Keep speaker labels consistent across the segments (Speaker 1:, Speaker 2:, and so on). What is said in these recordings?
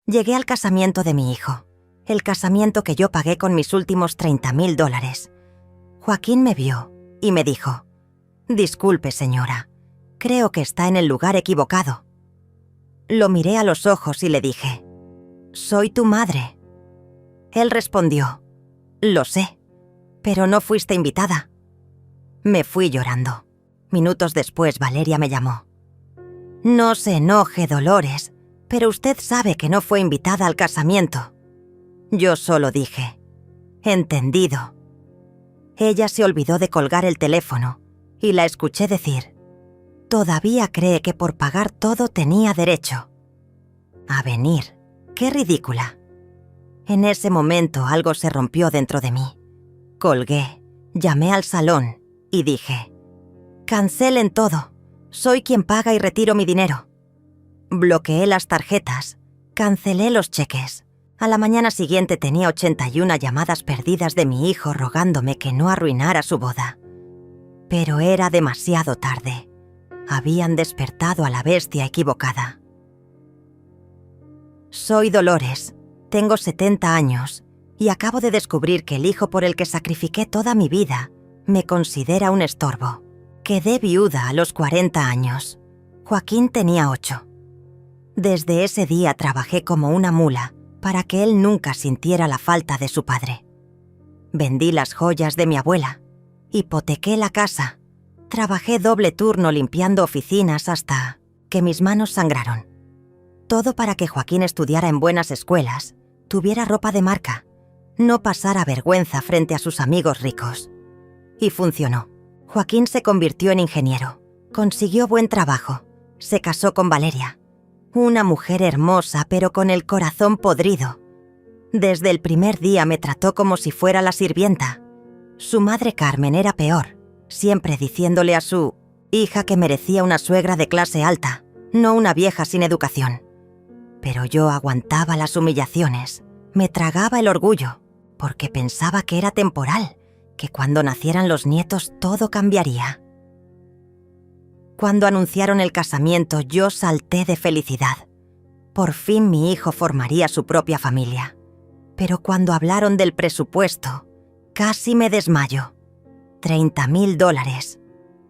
Speaker 1: Llegué al casamiento de mi hijo, el casamiento que yo pagué con mis últimos $30,000. Joaquín me vio y me dijo: «Disculpe, señora, creo que está en el lugar equivocado». Lo miré a los ojos y le dije: «Soy tu madre». Él respondió: «Lo sé, pero no fuiste invitada». Me fui llorando. Minutos después, Valeria me llamó. «No se enoje, Dolores, pero usted sabe que no fue invitada al casamiento». Yo solo dije: «Entendido». Ella se olvidó de colgar el teléfono y la escuché decir: «Todavía cree que por pagar todo tenía derecho a venir. ¡Qué ridícula!». En ese momento algo se rompió dentro de mí. Colgué, llamé al salón y dije: «Cancelen todo. Soy quien paga y retiro mi dinero». Bloqueé las tarjetas, cancelé los cheques. A la mañana siguiente tenía 81 llamadas perdidas de mi hijo rogándome que no arruinara su boda. Pero era demasiado tarde. Habían despertado a la bestia equivocada. Soy Dolores, tengo 70 años y acabo de descubrir que el hijo por el que sacrifiqué toda mi vida me considera un estorbo. Quedé viuda a los 40 años. Joaquín tenía 8. Desde ese día trabajé como una mula para que él nunca sintiera la falta de su padre. Vendí las joyas de mi abuela, hipotequé la casa, trabajé doble turno limpiando oficinas hasta que mis manos sangraron. Todo para que Joaquín estudiara en buenas escuelas, tuviera ropa de marca, no pasara vergüenza frente a sus amigos ricos. Y funcionó. Joaquín se convirtió en ingeniero, consiguió buen trabajo, se casó con Valeria, una mujer hermosa pero con el corazón podrido. Desde el primer día me trató como si fuera la sirvienta. Su madre Carmen era peor, siempre diciéndole a su hija que merecía una suegra de clase alta, no una vieja sin educación. Pero yo aguantaba las humillaciones, me tragaba el orgullo, porque pensaba que era temporal, que cuando nacieran los nietos todo cambiaría. Cuando anunciaron el casamiento, yo salté de felicidad. Por fin mi hijo formaría su propia familia. Pero cuando hablaron del presupuesto, casi me desmayo. $30,000.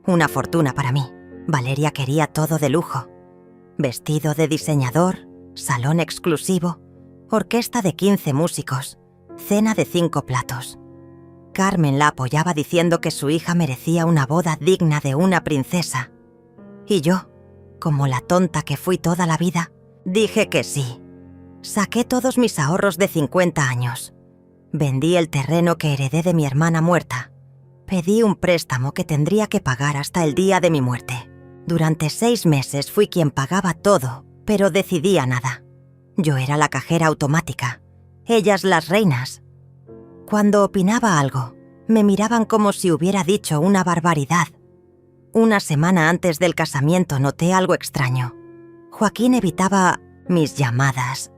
Speaker 1: Una fortuna para mí. Valeria quería todo de lujo. Vestido de diseñador, salón exclusivo, orquesta de 15 músicos, cena de 5 platos. Carmen la apoyaba diciendo que su hija merecía una boda digna de una princesa. Y yo, como la tonta que fui toda la vida, dije que sí. Saqué todos mis ahorros de 50 años. Vendí el terreno que heredé de mi hermana muerta. Pedí un préstamo que tendría que pagar hasta el día de mi muerte. Durante 6 meses fui quien pagaba todo, pero decidía nada. Yo era la cajera automática, ellas las reinas. Cuando opinaba algo, me miraban como si hubiera dicho una barbaridad. Una semana antes del casamiento noté algo extraño. Joaquín evitaba mis llamadas.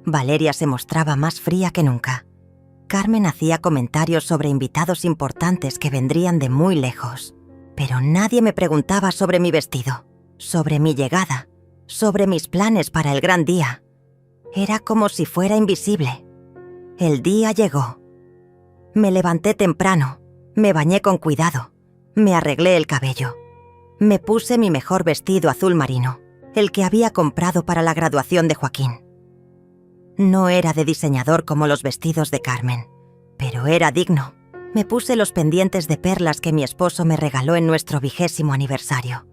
Speaker 1: Valeria se mostraba más fría que nunca. Carmen hacía comentarios sobre invitados importantes que vendrían de muy lejos. Pero nadie me preguntaba sobre mi vestido, sobre mi llegada, sobre mis planes para el gran día. Era como si fuera invisible. El día llegó. Me levanté temprano, me bañé con cuidado, me arreglé el cabello. Me puse mi mejor vestido azul marino, el que había comprado para la graduación de Joaquín. No era de diseñador como los vestidos de Carmen, pero era digno. Me puse los pendientes de perlas que mi esposo me regaló en nuestro 20º aniversario.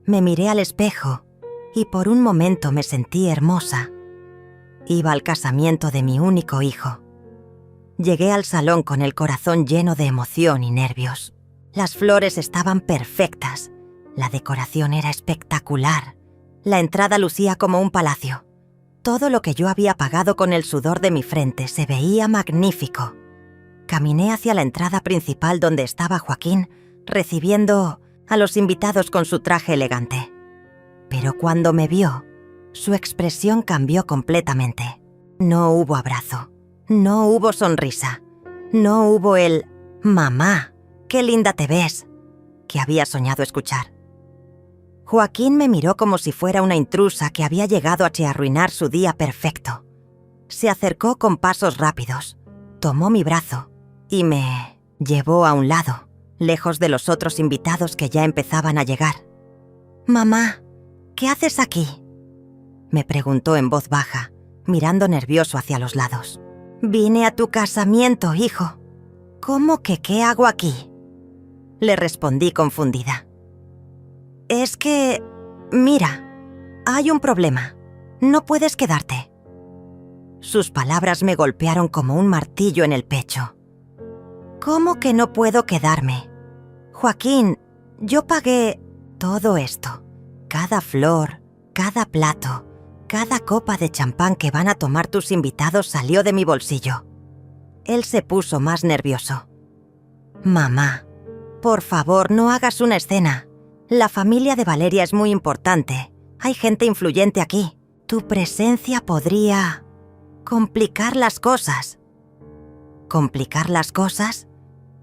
Speaker 1: Me miré al espejo y por un momento me sentí hermosa. Iba al casamiento de mi único hijo. Llegué al salón con el corazón lleno de emoción y nervios. Las flores estaban perfectas. La decoración era espectacular. La entrada lucía como un palacio. Todo lo que yo había pagado con el sudor de mi frente se veía magnífico. Caminé hacia la entrada principal donde estaba Joaquín, recibiendo a los invitados con su traje elegante. Pero cuando me vio, su expresión cambió completamente. No hubo abrazo, no hubo sonrisa, no hubo el «Mamá, qué linda te ves» que había soñado escuchar. Joaquín me miró como si fuera una intrusa que había llegado a arruinar su día perfecto. Se acercó con pasos rápidos, tomó mi brazo y me llevó a un lado, lejos de los otros invitados que ya empezaban a llegar. «Mamá, ¿qué haces aquí?», me preguntó en voz baja, mirando nervioso hacia los lados. «Vine a tu casamiento, hijo». «¿Cómo que qué hago aquí?», le respondí confundida. «Es que, mira, hay un problema. No puedes quedarte». Sus palabras me golpearon como un martillo en el pecho. «¿Cómo que no puedo quedarme? Joaquín, yo pagué todo esto. Cada flor, cada plato, cada copa de champán que van a tomar tus invitados salió de mi bolsillo». Él se puso más nervioso. «Mamá, por favor, no hagas una escena. La familia de Valeria es muy importante. Hay gente influyente aquí. Tu presencia podría complicar las cosas». ¿Complicar las cosas?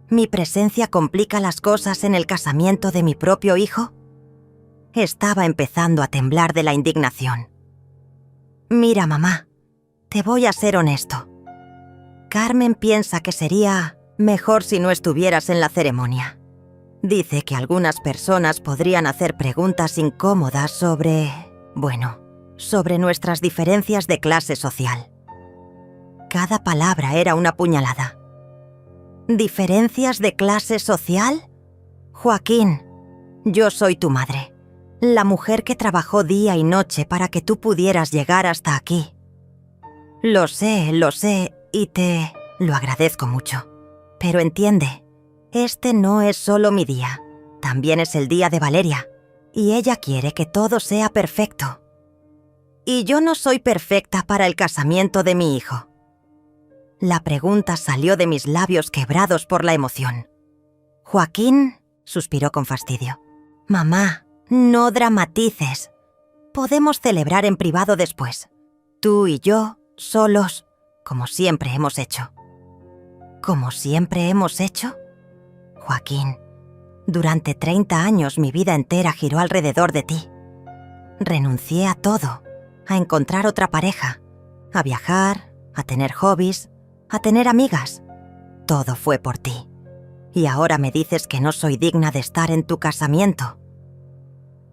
Speaker 1: ¿Mi presencia complica las cosas en el casamiento de mi propio hijo? Estaba empezando a temblar de la indignación. «Mira, mamá, te voy a ser honesto. Carmen piensa que sería mejor si no estuvieras en la ceremonia. Dice que algunas personas podrían hacer preguntas incómodas sobre nuestras diferencias de clase social». Cada palabra era una puñalada. ¿Diferencias de clase social? Joaquín, yo soy tu madre, la mujer que trabajó día y noche para que tú pudieras llegar hasta aquí. Lo sé, y te lo agradezco mucho. Pero entiende, este no es solo mi día, también es el día de Valeria, y ella quiere que todo sea perfecto. Y yo no soy perfecta para el casamiento de mi hijo. La pregunta salió de mis labios quebrados por la emoción. «Joaquín», suspiró con fastidio. «Mamá, no dramatices. Podemos celebrar en privado después. Tú y yo, solos, como siempre hemos hecho». ¿Como siempre hemos hecho? Joaquín, durante 30 años mi vida entera giró alrededor de ti. Renuncié a todo, a encontrar otra pareja, a viajar, a tener hobbies, a tener amigas. Todo fue por ti. Y ahora me dices que no soy digna de estar en tu casamiento.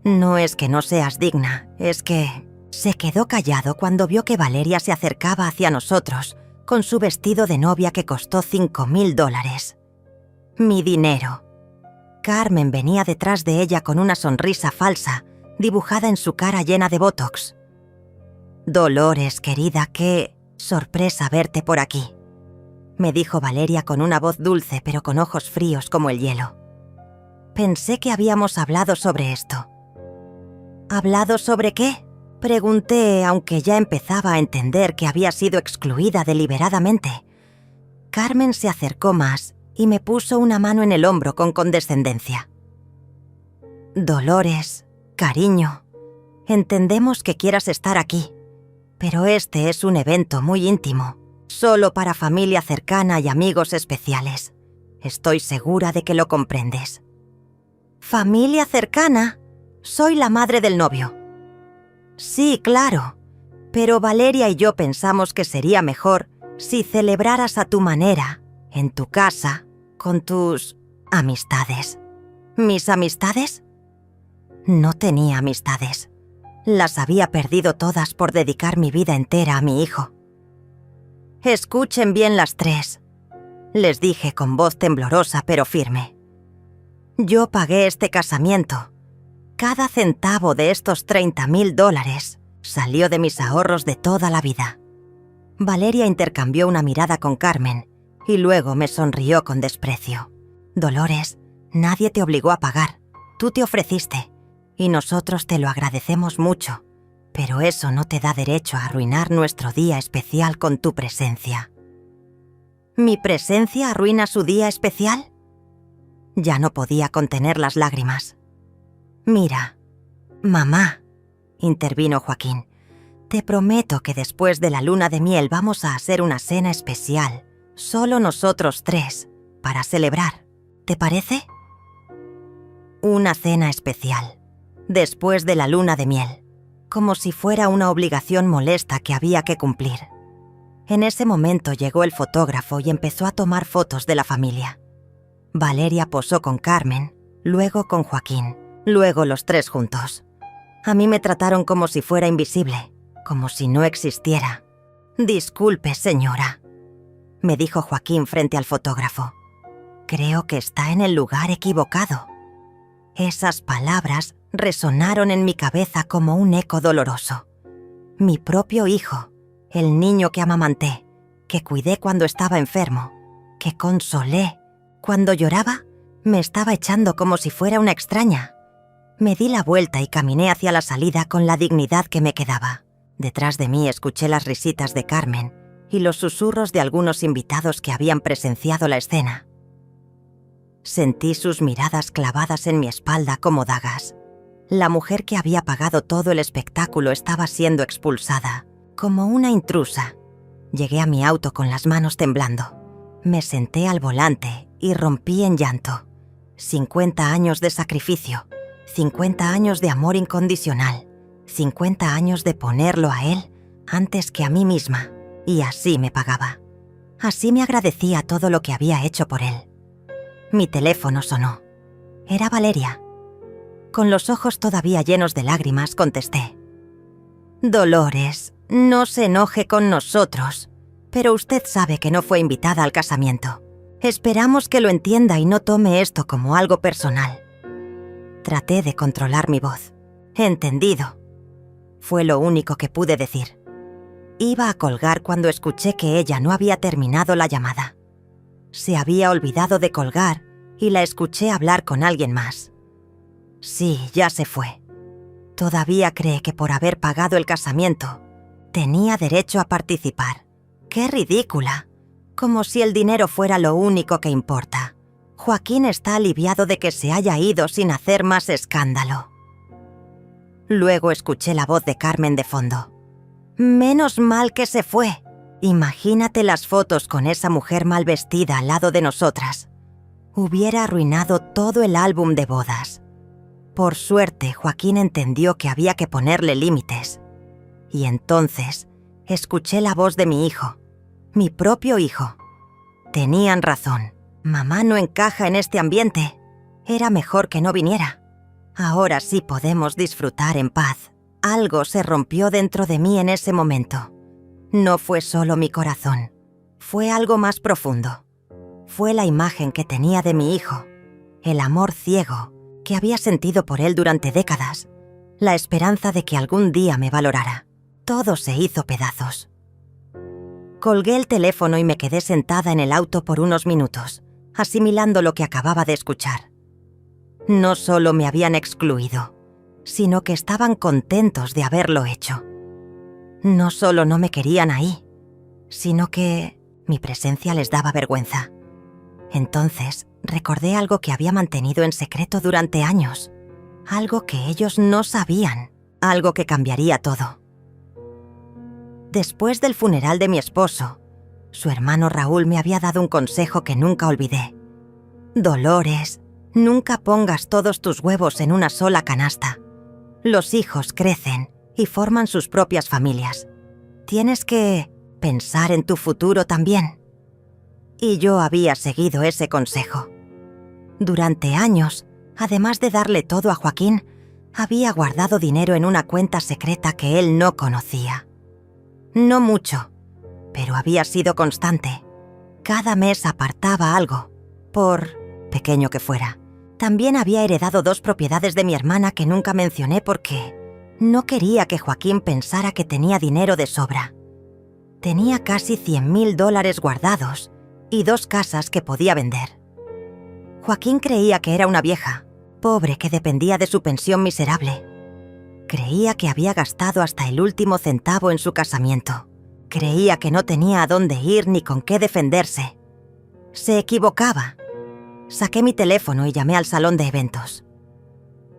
Speaker 1: No es que no seas digna, es que se quedó callado cuando vio que Valeria se acercaba hacia nosotros con su vestido de novia que costó $5,000. Mi dinero. Carmen venía detrás de ella con una sonrisa falsa, dibujada en su cara llena de botox. «Dolores, querida, qué sorpresa verte por aquí», me dijo Valeria con una voz dulce pero con ojos fríos como el hielo. Pensé que habíamos hablado sobre esto. ¿Hablado sobre qué?, pregunté, aunque ya empezaba a entender que había sido excluida deliberadamente. Carmen se acercó más y me puso una mano en el hombro con condescendencia. «Dolores, cariño, entendemos que quieras estar aquí, pero este es un evento muy íntimo, solo para familia cercana y amigos especiales. Estoy segura de que lo comprendes». «¿Familia cercana? Soy la madre del novio». «Sí, claro, pero Valeria y yo pensamos que sería mejor si celebraras a tu manera, en tu casa, con tus amistades». ¿Mis amistades? No tenía amistades. Las había perdido todas por dedicar mi vida entera a mi hijo. «Escuchen bien las tres», les dije con voz temblorosa pero firme. «Yo pagué este casamiento. Cada centavo de estos $30,000 salió de mis ahorros de toda la vida». Valeria intercambió una mirada con Carmen y luego me sonrió con desprecio. «Dolores, nadie te obligó a pagar. Tú te ofreciste y nosotros te lo agradecemos mucho, pero eso no te da derecho a arruinar nuestro día especial con tu presencia». ¿Mi presencia arruina su día especial? Ya no podía contener las lágrimas. «Mira, mamá», intervino Joaquín, «te prometo que después de la luna de miel vamos a hacer una cena especial, solo nosotros tres, para celebrar. ¿Te parece?» Una cena especial. después de la luna de miel, como si fuera una obligación molesta que había que cumplir. En ese momento llegó el fotógrafo y empezó a tomar fotos de la familia. Valeria posó con Carmen, luego con Joaquín, luego los tres juntos. A mí me trataron como si fuera invisible, como si no existiera. «Disculpe, señora», me dijo Joaquín frente al fotógrafo. «Creo que está en el lugar equivocado». Esas palabras resonaron en mi cabeza como un eco doloroso. Mi propio hijo, el niño que amamanté, que cuidé cuando estaba enfermo, que consolé. Cuando lloraba, me estaba echando como si fuera una extraña. Me di la vuelta y caminé hacia la salida con la dignidad que me quedaba. Detrás de mí escuché las risitas de Carmen y los susurros de algunos invitados que habían presenciado la escena. Sentí sus miradas clavadas en mi espalda como dagas. La mujer que había pagado todo el espectáculo estaba siendo expulsada, como una intrusa. Llegué a mi auto con las manos temblando. Me senté al volante y rompí en llanto. 50 años de sacrificio, 50 años de amor incondicional, 50 años de ponerlo a él antes que a mí misma, y así me pagaba. Así me agradecía todo lo que había hecho por él. Mi teléfono sonó. Era Valeria. Con los ojos todavía llenos de lágrimas contesté. «Dolores, no se enoje con nosotros, pero usted sabe que no fue invitada al casamiento. Esperamos que lo entienda y no tome esto como algo personal». Traté de controlar mi voz. «Entendido». Fue lo único que pude decir. Iba a colgar cuando escuché que ella no había terminado la llamada. Se había olvidado de colgar y la escuché hablar con alguien más. Sí, ya se fue. Todavía cree que por haber pagado el casamiento tenía derecho a participar. ¡Qué ridícula! Como si el dinero fuera lo único que importa. Joaquín está aliviado de que se haya ido sin hacer más escándalo. Luego escuché la voz de Carmen de fondo. «Menos mal que se fue. Imagínate las fotos con esa mujer mal vestida al lado de nosotras. Hubiera arruinado todo el álbum de bodas». Por suerte, Joaquín entendió que había que ponerle límites. Y entonces escuché la voz de mi hijo, mi propio hijo. Tenían razón. Mamá no encaja en este ambiente. Era mejor que no viniera. Ahora sí podemos disfrutar en paz. Algo se rompió dentro de mí en ese momento. No fue solo mi corazón. Fue algo más profundo. Fue la imagen que tenía de mi hijo. El amor ciego que había sentido por él durante décadas. La esperanza de que algún día me valorara. Todo se hizo pedazos. Colgué el teléfono y me quedé sentada en el auto por unos minutos, asimilando lo que acababa de escuchar. No solo me habían excluido, sino que estaban contentos de haberlo hecho. No solo no me querían ahí, sino que mi presencia les daba vergüenza. Entonces recordé algo que había mantenido en secreto durante años, algo que ellos no sabían, algo que cambiaría todo. Después del funeral de mi esposo, su hermano Raúl me había dado un consejo que nunca olvidé. «Dolores, nunca pongas todos tus huevos en una sola canasta. Los hijos crecen y forman sus propias familias. Tienes que pensar en tu futuro también». Y yo había seguido ese consejo. Durante años, además de darle todo a Joaquín, había guardado dinero en una cuenta secreta que él no conocía. No mucho, pero había sido constante. Cada mes apartaba algo, por pequeño que fuera. También había heredado 2 propiedades de mi hermana que nunca mencioné porque no quería que Joaquín pensara que tenía dinero de sobra. Tenía casi $100,000 guardados y 2 casas que podía vender. Joaquín creía que era una vieja, pobre que dependía de su pensión miserable. Creía que había gastado hasta el último centavo en su casamiento. Creía que no tenía a dónde ir ni con qué defenderse. Se equivocaba. Saqué mi teléfono y llamé al salón de eventos.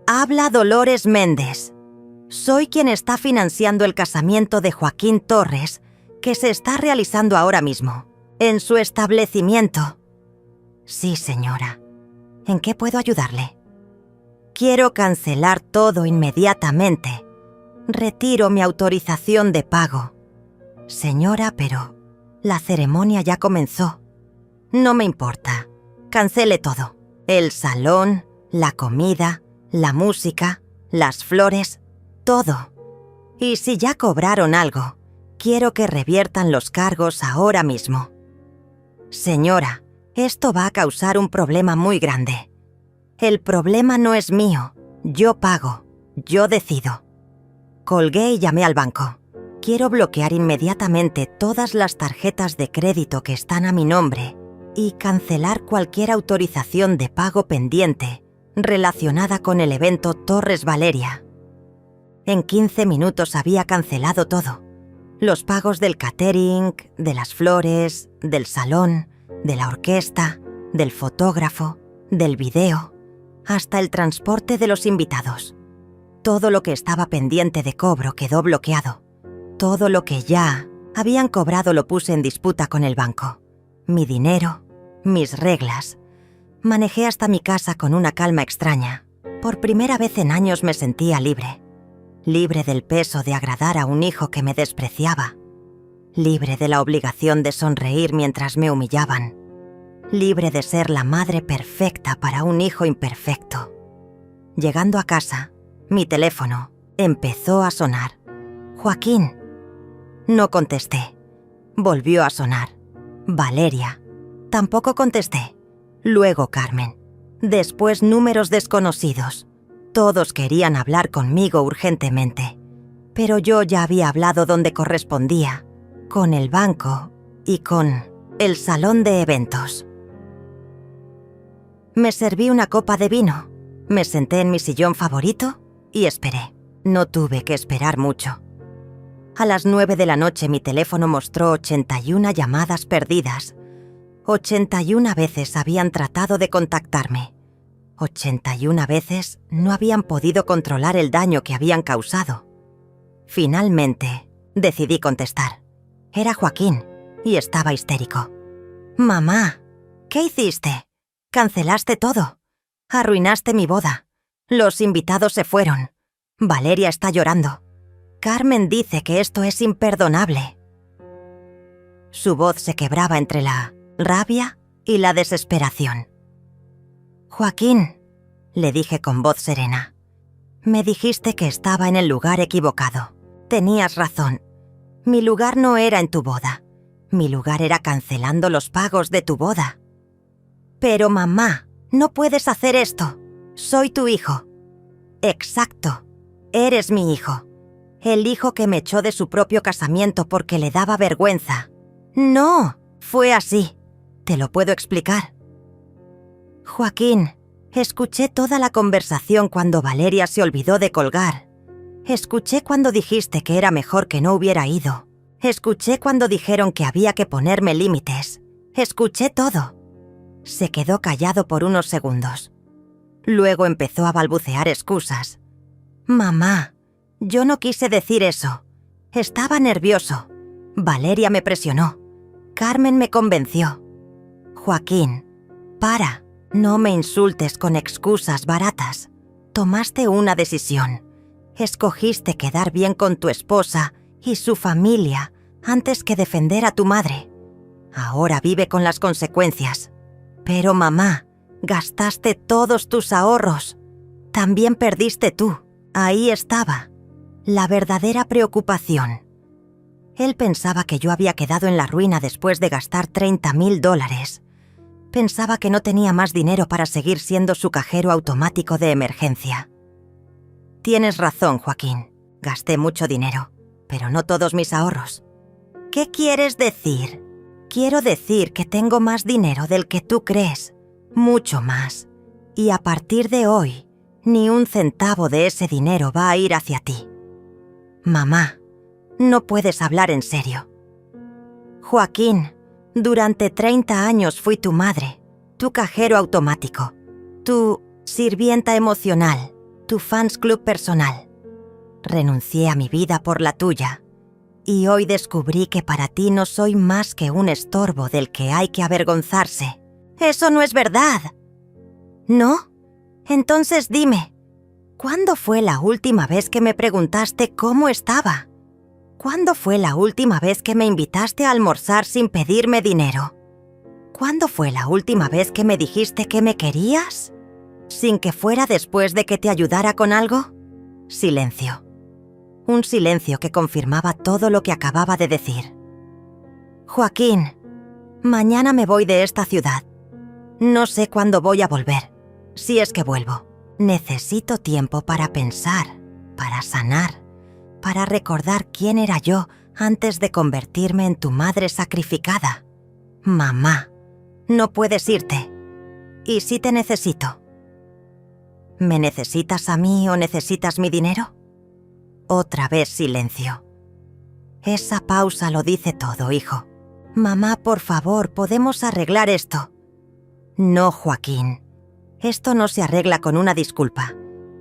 Speaker 1: «Habla Dolores Méndez. Soy quien está financiando el casamiento de Joaquín Torres, que se está realizando ahora mismo, en su establecimiento». «Sí, señora. ¿En qué puedo ayudarle?». Quiero cancelar todo inmediatamente. Retiro mi autorización de pago. Señora, pero la ceremonia ya comenzó. No me importa. Cancele todo. El salón, la comida, la música, las flores, todo. Y si ya cobraron algo, quiero que reviertan los cargos ahora mismo. Señora, esto va a causar un problema muy grande. El problema no es mío. Yo pago. Yo decido. Colgué y llamé al banco. Quiero bloquear inmediatamente todas las tarjetas de crédito que están a mi nombre y cancelar cualquier autorización de pago pendiente relacionada con el evento Torres Valeria. En 15 minutos había cancelado todo. Los pagos del catering, de las flores, del salón, de la orquesta, del fotógrafo, del video, hasta el transporte de los invitados. Todo lo que estaba pendiente de cobro quedó bloqueado. Todo lo que ya habían cobrado lo puse en disputa con el banco. Mi dinero, mis reglas. Manejé hasta mi casa con una calma extraña. Por primera vez en años me sentía libre. Libre del peso de agradar a un hijo que me despreciaba. Libre de la obligación de sonreír mientras me humillaban. Libre de ser la madre perfecta para un hijo imperfecto. Llegando a casa, mi teléfono empezó a sonar. Joaquín. No contesté. Volvió a sonar. Valeria. Tampoco contesté. Luego Carmen. Después números desconocidos. Todos querían hablar conmigo urgentemente. Pero yo ya había hablado donde correspondía, con el banco y con el salón de eventos. Me serví una copa de vino, me senté en mi sillón favorito y esperé. No tuve que esperar mucho. A las 9 de la noche mi teléfono mostró 81 llamadas perdidas. 81 veces habían tratado de contactarme. 81 veces no habían podido controlar el daño que habían causado. Finalmente, decidí contestar. Era Joaquín y estaba histérico. «Mamá, ¿qué hiciste? Cancelaste todo. Arruinaste mi boda. Los invitados se fueron. Valeria está llorando. Carmen dice que esto es imperdonable». Su voz se quebraba entre la rabia y la desesperación. «Joaquín», le dije con voz serena, «me dijiste que estaba en el lugar equivocado. Tenías razón. Mi lugar no era en tu boda. Mi lugar era cancelando los pagos de tu boda». «Pero mamá, no puedes hacer esto. Soy tu hijo». «Exacto. Eres mi hijo. El hijo que me echó de su propio casamiento porque le daba vergüenza». «No, fue así. Te lo puedo explicar». «Joaquín, escuché toda la conversación cuando Valeria se olvidó de colgar. Escuché cuando dijiste que era mejor que no hubiera ido. Escuché cuando dijeron que había que ponerme límites. Escuché todo». Se quedó callado por unos segundos. Luego empezó a balbucear excusas. «Mamá, yo no quise decir eso. Estaba nervioso. Valeria me presionó. Carmen me convenció». «Joaquín, para. No me insultes con excusas baratas. Tomaste una decisión. Escogiste quedar bien con tu esposa y su familia antes que defender a tu madre. Ahora vive con las consecuencias. Pero mamá, gastaste todos tus ahorros. También perdiste tú. Ahí estaba. La verdadera preocupación». Él pensaba que yo había quedado en la ruina después de gastar $30,000. Pensaba que no tenía más dinero para seguir siendo su cajero automático de emergencia. «Tienes razón, Joaquín. Gasté mucho dinero, pero no todos mis ahorros». «¿Qué quieres decir?» «Quiero decir que tengo más dinero del que tú crees. Mucho más. Y a partir de hoy, ni un centavo de ese dinero va a ir hacia ti». «Mamá, no puedes hablar en serio». «Joaquín, durante 30 años fui tu madre, tu cajero automático, tu sirvienta emocional, tu fans club personal. Renuncié a mi vida por la tuya, y hoy descubrí que para ti no soy más que un estorbo del que hay que avergonzarse». «Eso no es verdad». «¿No? Entonces dime, ¿Cuándo fue la última vez que me preguntaste cómo estaba? ¿Cuándo fue la última vez que me invitaste a almorzar sin pedirme dinero? ¿Cuándo fue la última vez que me dijiste que me querías? ¿Sin que fuera después de que te ayudara con algo? Silencio. Un silencio que confirmaba todo lo que acababa de decir. Joaquín, mañana me voy de esta ciudad. No sé cuándo voy a volver, si es que vuelvo. Necesito tiempo para pensar, para sanar, para recordar quién era yo antes de convertirme en tu madre sacrificada. Mamá, no puedes irte. ¿Y si te necesito? ¿Me necesitas a mí o necesitas mi dinero? Otra vez silencio. Esa pausa lo dice todo, hijo. Mamá, por favor, ¿podemos arreglar esto? No, Joaquín. Esto no se arregla con una disculpa.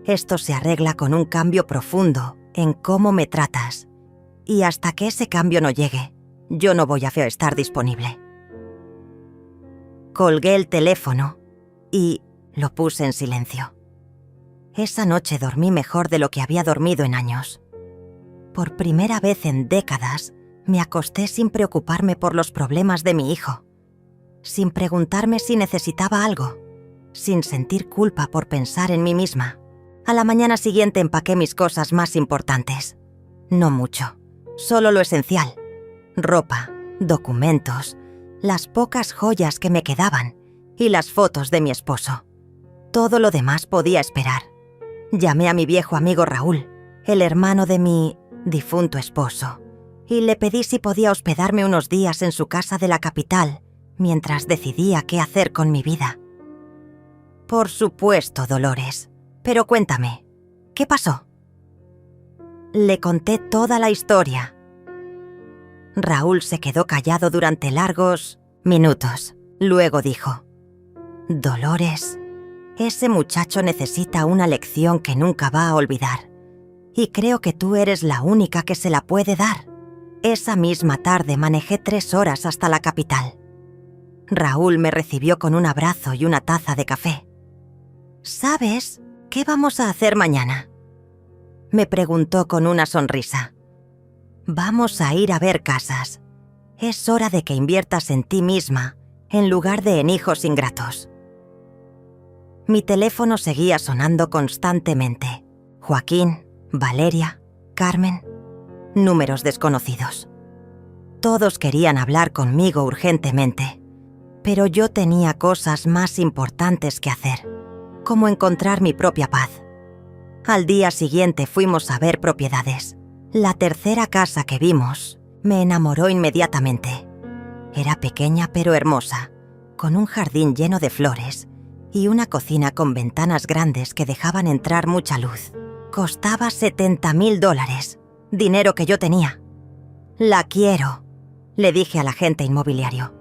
Speaker 1: Esto se arregla con un cambio profundo en cómo me tratas. Y hasta que ese cambio no llegue, yo no voy a estar disponible. Colgué el teléfono y lo puse en silencio. Esa noche dormí mejor de lo que había dormido en años. Por primera vez en décadas, me acosté sin preocuparme por los problemas de mi hijo, sin preguntarme si necesitaba algo, sin sentir culpa por pensar en mí misma. A la mañana siguiente empaqué mis cosas más importantes. No mucho, solo lo esencial. Ropa, documentos, las pocas joyas que me quedaban y las fotos de mi esposo. Todo lo demás podía esperar. Llamé a mi viejo amigo Raúl, el hermano de mi difunto esposo, y le pedí si podía hospedarme unos días en su casa de la capital mientras decidía qué hacer con mi vida. Por supuesto, Dolores. Pero cuéntame, ¿qué pasó? Le conté toda la historia. Raúl se quedó callado durante largos minutos. Luego dijo: Dolores, ese muchacho necesita una lección que nunca va a olvidar. Y creo que tú eres la única que se la puede dar. Esa misma tarde manejé 3 horas hasta la capital. Raúl me recibió con un abrazo y una taza de café. ¿Sabes qué vamos a hacer mañana?, me preguntó con una sonrisa. Vamos a ir a ver casas. Es hora de que inviertas en ti misma, en lugar de en hijos ingratos. Mi teléfono seguía sonando constantemente. Joaquín, Valeria, Carmen, números desconocidos. Todos querían hablar conmigo urgentemente, pero yo tenía cosas más importantes que hacer, como encontrar mi propia paz. Al día siguiente fuimos a ver propiedades. La tercera casa que vimos me enamoró inmediatamente. Era pequeña pero hermosa, con un jardín lleno de flores y una cocina con ventanas grandes que dejaban entrar mucha luz. Costaba $70,000, dinero que yo tenía. La quiero, le dije al agente inmobiliario.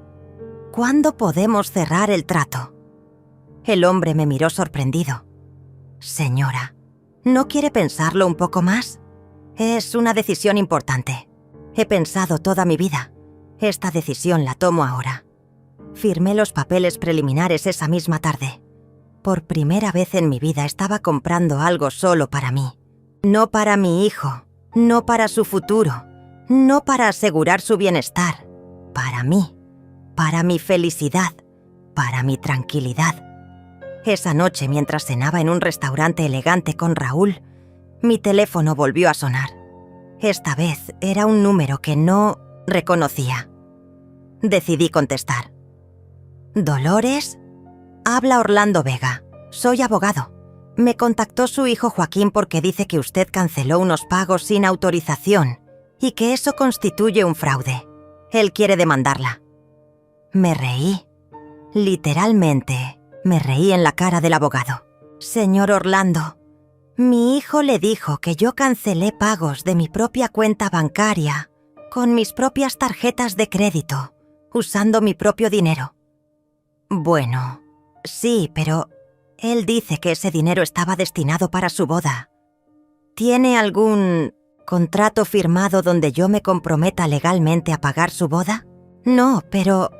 Speaker 1: ¿Cuándo podemos cerrar el trato? El hombre me miró sorprendido. Señora, ¿no quiere pensarlo un poco más? Es una decisión importante. He pensado toda mi vida. Esta decisión la tomo ahora. Firmé los papeles preliminares esa misma tarde. Por primera vez en mi vida estaba comprando algo solo para mí. No para mi hijo, no para su futuro, no para asegurar su bienestar. Para mí, para mi felicidad, para mi tranquilidad. Esa noche, mientras cenaba en un restaurante elegante con Raúl, mi teléfono volvió a sonar. Esta vez era un número que no reconocía. Decidí contestar. ¿Dolores? Habla Orlando Vega. Soy abogado. Me contactó su hijo Joaquín porque dice que usted canceló unos pagos sin autorización y que eso constituye un fraude. Él quiere demandarla. Me reí. Literalmente, me reí en la cara del abogado. Señor Orlando, mi hijo le dijo que yo cancelé pagos de mi propia cuenta bancaria con mis propias tarjetas de crédito, usando mi propio dinero. Bueno, sí, pero él dice que ese dinero estaba destinado para su boda. ¿Tiene algún contrato firmado donde yo me comprometa legalmente a pagar su boda? No, pero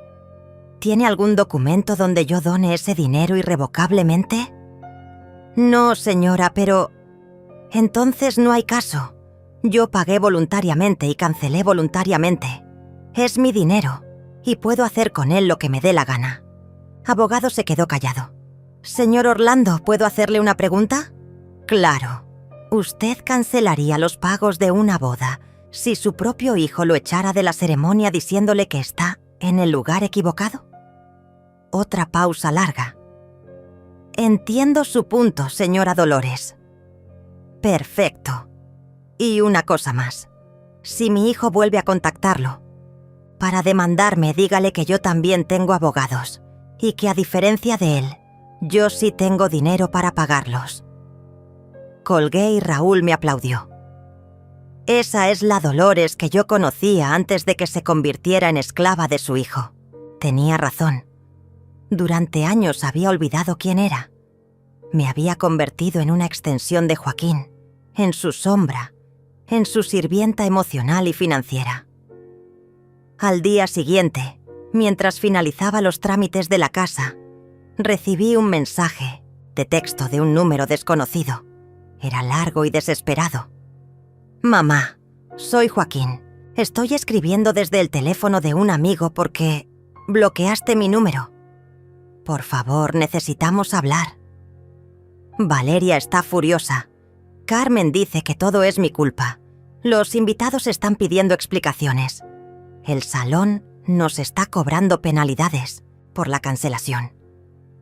Speaker 1: ¿tiene algún documento donde yo done ese dinero irrevocablemente? No, señora, pero Entonces no hay caso. Yo pagué voluntariamente y cancelé voluntariamente. Es mi dinero y puedo hacer con él lo que me dé la gana. Abogado se quedó callado. Señor Orlando, ¿puedo hacerle una pregunta? Claro. ¿Usted cancelaría los pagos de una boda si su propio hijo lo echara de la ceremonia diciéndole que está en el lugar equivocado? Otra pausa larga. Entiendo su punto, señora Dolores. Perfecto. Y una cosa más. Si mi hijo vuelve a contactarlo, para demandarme, dígale que yo también tengo abogados y que a diferencia de él, yo sí tengo dinero para pagarlos. Colgué y Raúl me aplaudió. Esa es la Dolores que yo conocía antes de que se convirtiera en esclava de su hijo. Tenía razón. Durante años había olvidado quién era. Me había convertido en una extensión de Joaquín, en su sombra, en su sirvienta emocional y financiera. Al día siguiente, mientras finalizaba los trámites de la casa, recibí un mensaje de texto de un número desconocido. Era largo y desesperado. Mamá, soy Joaquín. Estoy escribiendo desde el teléfono de un amigo porque bloqueaste mi número. Por favor, necesitamos hablar. Valeria está furiosa. Carmen dice que todo es mi culpa. Los invitados están pidiendo explicaciones. El salón nos está cobrando penalidades por la cancelación.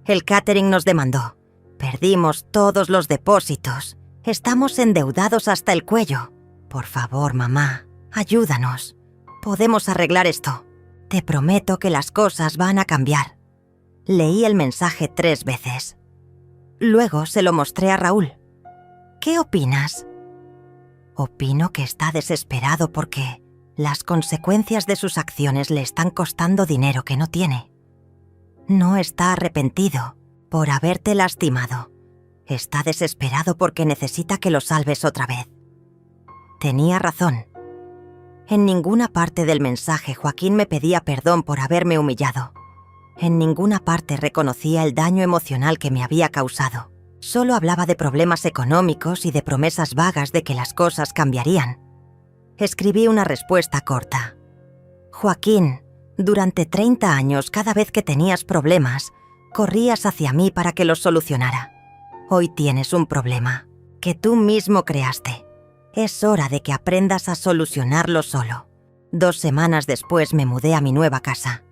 Speaker 1: El catering nos demandó. Perdimos todos los depósitos. Estamos endeudados hasta el cuello. Por favor, mamá, ayúdanos. Podemos arreglar esto. Te prometo que las cosas van a cambiar. Leí el mensaje 3 veces. Luego se lo mostré a Raúl. ¿Qué opinas? Opino que está desesperado porque las consecuencias de sus acciones le están costando dinero que no tiene. No está arrepentido por haberte lastimado. Está desesperado porque necesita que lo salves otra vez. Tenía razón. En ninguna parte del mensaje Joaquín me pedía perdón por haberme humillado. En ninguna parte reconocía el daño emocional que me había causado. Solo hablaba de problemas económicos y de promesas vagas de que las cosas cambiarían. Escribí una respuesta corta. Joaquín, durante 30 años, cada vez que tenías problemas, corrías hacia mí para que los solucionara. Hoy tienes un problema que tú mismo creaste. Es hora de que aprendas a solucionarlo solo. 2 semanas después me mudé a mi nueva casa.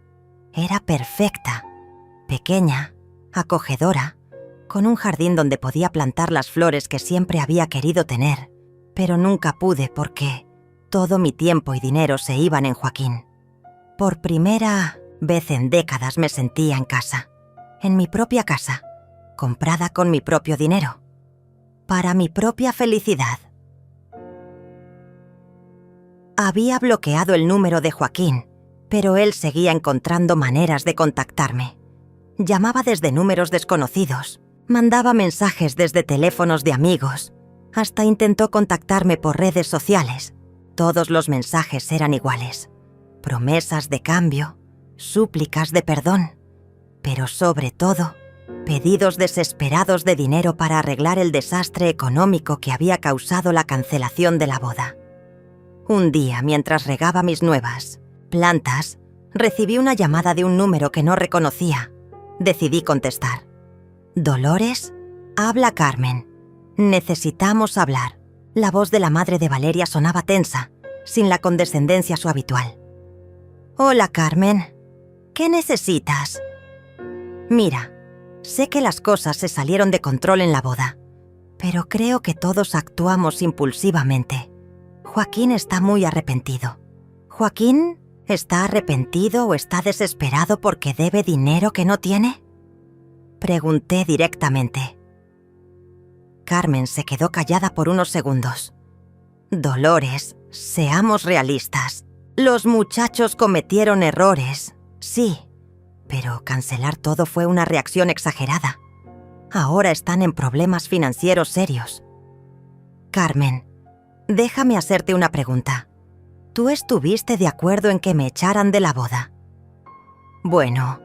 Speaker 1: Era perfecta, pequeña, acogedora, con un jardín donde podía plantar las flores que siempre había querido tener, pero nunca pude porque todo mi tiempo y dinero se iban en Joaquín. Por primera vez en décadas me sentía en casa, en mi propia casa, comprada con mi propio dinero, para mi propia felicidad. Había bloqueado el número de Joaquín, pero él seguía encontrando maneras de contactarme. Llamaba desde números desconocidos, mandaba mensajes desde teléfonos de amigos, hasta intentó contactarme por redes sociales. Todos los mensajes eran iguales. Promesas de cambio, súplicas de perdón, pero sobre todo, pedidos desesperados de dinero para arreglar el desastre económico que había causado la cancelación de la boda. Un día, mientras regaba mis nuevas plantas, recibí una llamada de un número que no reconocía. Decidí contestar. «Dolores, habla Carmen. Necesitamos hablar». La voz de la madre de Valeria sonaba tensa, sin la condescendencia su habitual. «Hola, Carmen. ¿Qué necesitas?» «Mira, sé que las cosas se salieron de control en la boda, pero creo que todos actuamos impulsivamente. Joaquín está muy arrepentido». «¿Joaquín está arrepentido o está desesperado porque debe dinero que no tiene?», pregunté directamente. Carmen se quedó callada por unos segundos. «Dolores, seamos realistas. Los muchachos cometieron errores, sí, pero cancelar todo fue una reacción exagerada. Ahora están en problemas financieros serios». «Carmen, déjame hacerte una pregunta. ¿Tú estuviste de acuerdo en que me echaran de la boda?». «Bueno,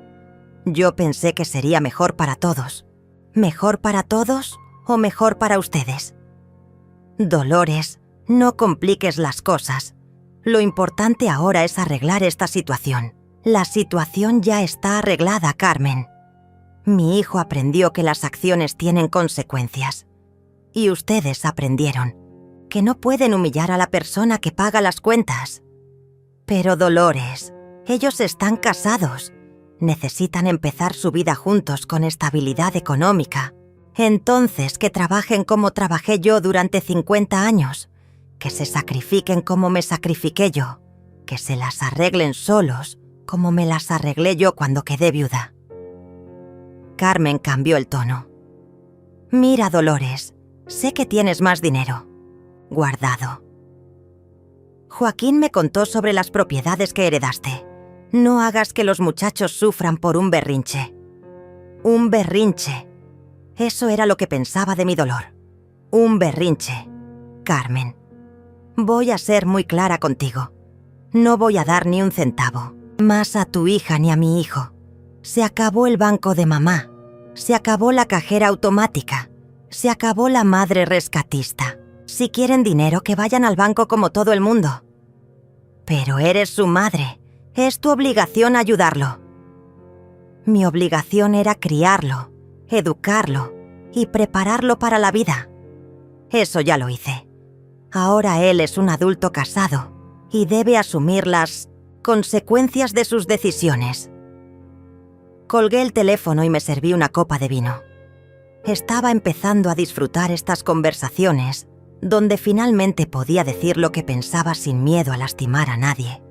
Speaker 1: yo pensé que sería mejor para todos». «¿Mejor para todos o mejor para ustedes?». Dolores, no compliques las cosas. Lo importante ahora es arreglar esta situación. La situación ya está arreglada, Carmen. Mi hijo aprendió que las acciones tienen consecuencias. Y ustedes aprendieron que no pueden humillar a la persona que paga las cuentas. Pero Dolores, ellos están casados. Necesitan empezar su vida juntos con estabilidad económica. Entonces, que trabajen como trabajé yo durante 50 años. Que se sacrifiquen como me sacrifiqué yo. Que se las arreglen solos como me las arreglé yo cuando quedé viuda. Carmen cambió el tono. Mira, Dolores, sé que tienes más dinero guardado. Joaquín me contó sobre las propiedades que heredaste. No hagas que los muchachos sufran por un berrinche. Un berrinche. Eso era lo que pensaba de mi dolor. Un berrinche. Carmen, voy a ser muy clara contigo. No voy a dar ni un centavo más a tu hija ni a mi hijo. Se acabó el banco de mamá. Se acabó la cajera automática. Se acabó la madre rescatista. Si quieren dinero, que vayan al banco como todo el mundo. Pero eres su madre. Es tu obligación ayudarlo. Mi obligación era criarlo, educarlo y prepararlo para la vida. Eso ya lo hice. Ahora él es un adulto casado y debe asumir las consecuencias de sus decisiones. Colgué el teléfono y me serví una copa de vino. Estaba empezando a disfrutar estas conversaciones donde finalmente podía decir lo que pensaba sin miedo a lastimar a nadie.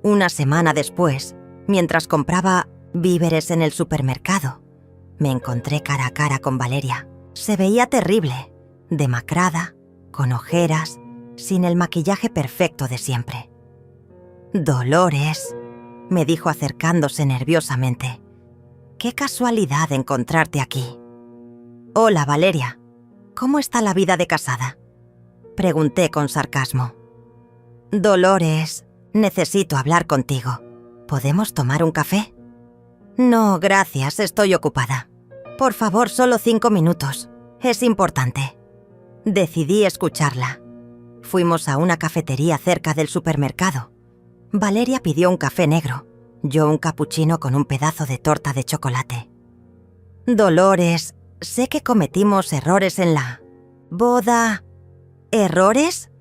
Speaker 1: Una semana después, mientras compraba víveres en el supermercado, me encontré cara a cara con Valeria. Se veía terrible, demacrada, con ojeras, sin el maquillaje perfecto de siempre. Dolores, me dijo acercándose nerviosamente. Qué casualidad encontrarte aquí. Hola, Valeria. ¿Cómo está la vida de casada? Pregunté con sarcasmo. Dolores, necesito hablar contigo. ¿Podemos tomar un café? No, gracias, estoy ocupada. Por favor, solo 5 minutos. Es importante. Decidí escucharla. Fuimos a una cafetería cerca del supermercado. Valeria pidió un café negro, yo un capuchino con un pedazo de torta de chocolate. Dolores, sé que cometimos errores en la boda. ¿Errores?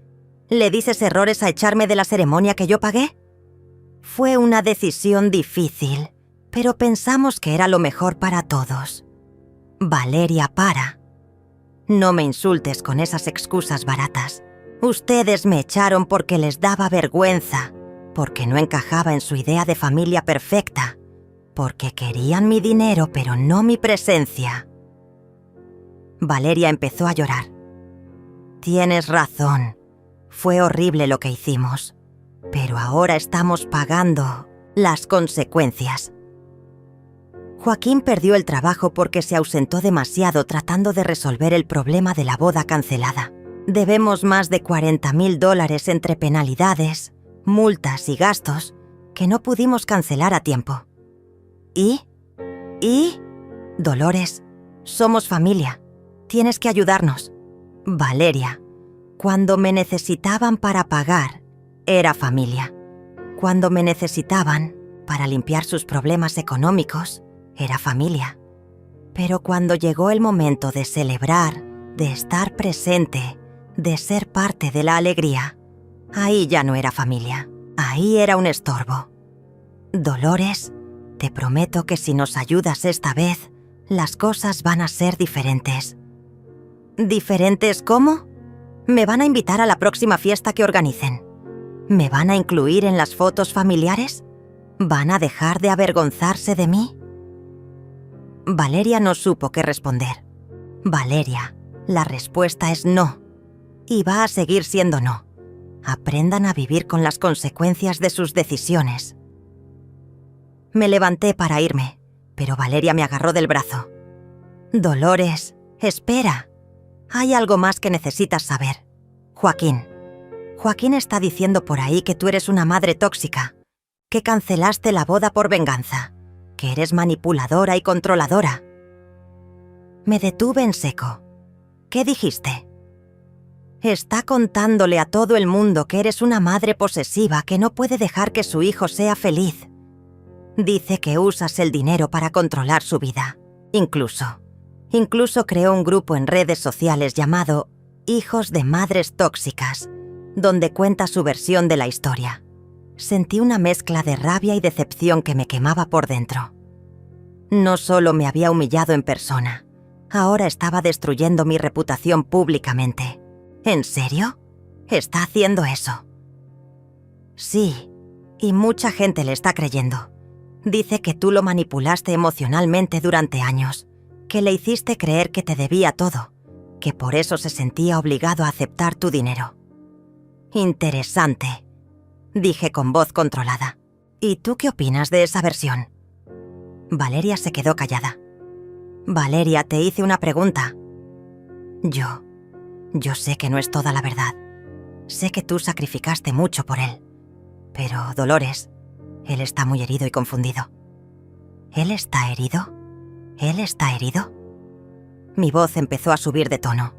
Speaker 1: ¿Le dices errores a echarme de la ceremonia que yo pagué? Fue una decisión difícil, pero pensamos que era lo mejor para todos. Valeria, para. No me insultes con esas excusas baratas. Ustedes me echaron porque les daba vergüenza, porque no encajaba en su idea de familia perfecta, porque querían mi dinero pero no mi presencia. Valeria empezó a llorar. Tienes razón, fue horrible lo que hicimos, pero ahora estamos pagando las consecuencias. Joaquín perdió el trabajo porque se ausentó demasiado tratando de resolver el problema de la boda cancelada. Debemos más de $40,000 entre penalidades, multas y gastos que no pudimos cancelar a tiempo. ¿Y? Dolores, somos familia. Tienes que ayudarnos. Valeria, cuando me necesitaban para pagar, era familia. Cuando me necesitaban para limpiar sus problemas económicos, era familia. Pero cuando llegó el momento de celebrar, de estar presente, de ser parte de la alegría, ahí ya no era familia. Ahí era un estorbo. Dolores, te prometo que si nos ayudas esta vez, las cosas van a ser diferentes. ¿Diferentes cómo? ¿Me van a invitar a la próxima fiesta que organicen? ¿Me van a incluir en las fotos familiares? ¿Van a dejar de avergonzarse de mí? Valeria no supo qué responder. Valeria, la respuesta es no. Y va a seguir siendo no. Aprendan a vivir con las consecuencias de sus decisiones. Me levanté para irme, pero Valeria me agarró del brazo. Dolores, espera. Hay algo más que necesitas saber. Joaquín está diciendo por ahí que tú eres una madre tóxica, que cancelaste la boda por venganza, que eres manipuladora y controladora. Me detuve en seco. ¿Qué dijiste? Está contándole a todo el mundo que eres una madre posesiva que no puede dejar que su hijo sea feliz. Dice que usas el dinero para controlar su vida. Incluso creó un grupo en redes sociales llamado Hijos de Madres Tóxicas, donde cuenta su versión de la historia. Sentí una mezcla de rabia y decepción que me quemaba por dentro. No solo me había humillado en persona, ahora estaba destruyendo mi reputación públicamente. ¿En serio? ¿Está haciendo eso? Sí, y mucha gente le está creyendo. Dice que tú lo manipulaste emocionalmente durante años, que le hiciste creer que te debía todo, que por eso se sentía obligado a aceptar tu dinero. Interesante, dije con voz controlada. ¿Y tú qué opinas de esa versión? Valeria se quedó callada. Valeria, te hice una pregunta. Yo sé que no es toda la verdad. Sé que tú sacrificaste mucho por él. Pero, Dolores, él está muy herido y confundido. ¿Él está herido? ¿Él está herido? Mi voz empezó a subir de tono.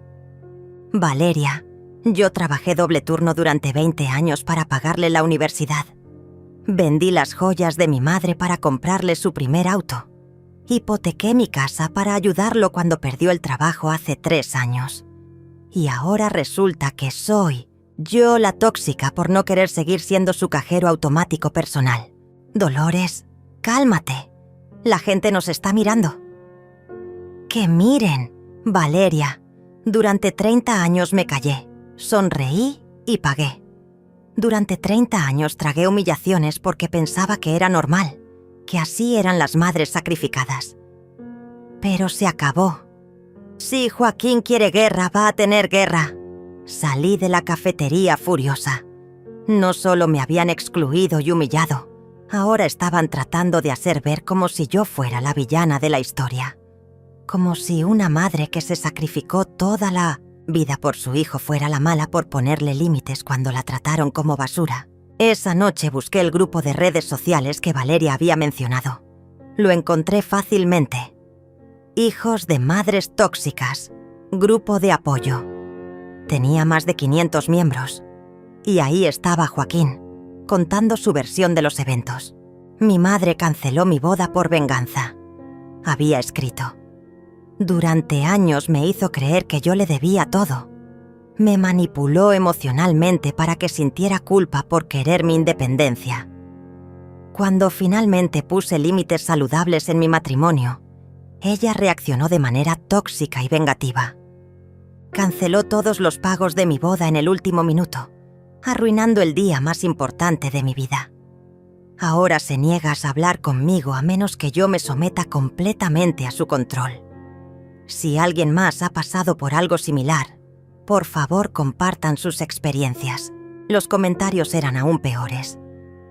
Speaker 1: Valeria, yo trabajé doble turno durante 20 años para pagarle la universidad. Vendí las joyas de mi madre para comprarle su primer auto. Hipotequé mi casa para ayudarlo cuando perdió el trabajo hace 3 años. Y ahora resulta que soy yo la tóxica por no querer seguir siendo su cajero automático personal. Dolores, cálmate. La gente nos está mirando. ¡Que miren! Valeria, durante 30 años me callé, sonreí y pagué. Durante 30 años tragué humillaciones porque pensaba que era normal, que así eran las madres sacrificadas. Pero se acabó. Si Joaquín quiere guerra, va a tener guerra. Salí de la cafetería furiosa. No solo me habían excluido y humillado, ahora estaban tratando de hacer ver como si yo fuera la villana de la historia. Como si una madre que se sacrificó toda la vida por su hijo fuera la mala por ponerle límites cuando la trataron como basura. Esa noche busqué el grupo de redes sociales que Valeria había mencionado. Lo encontré fácilmente. Hijos de Madres Tóxicas, grupo de apoyo. Tenía más de 500 miembros. Y ahí estaba Joaquín, contando su versión de los eventos. Mi madre canceló mi boda por venganza. Había escrito: durante años me hizo creer que yo le debía todo. Me manipuló emocionalmente para que sintiera culpa por querer mi independencia. Cuando finalmente puse límites saludables en mi matrimonio, ella reaccionó de manera tóxica y vengativa. Canceló todos los pagos de mi boda en el último minuto, arruinando el día más importante de mi vida. Ahora se niega a hablar conmigo a menos que yo me someta completamente a su control. Si alguien más ha pasado por algo similar, por favor compartan sus experiencias. Los comentarios eran aún peores.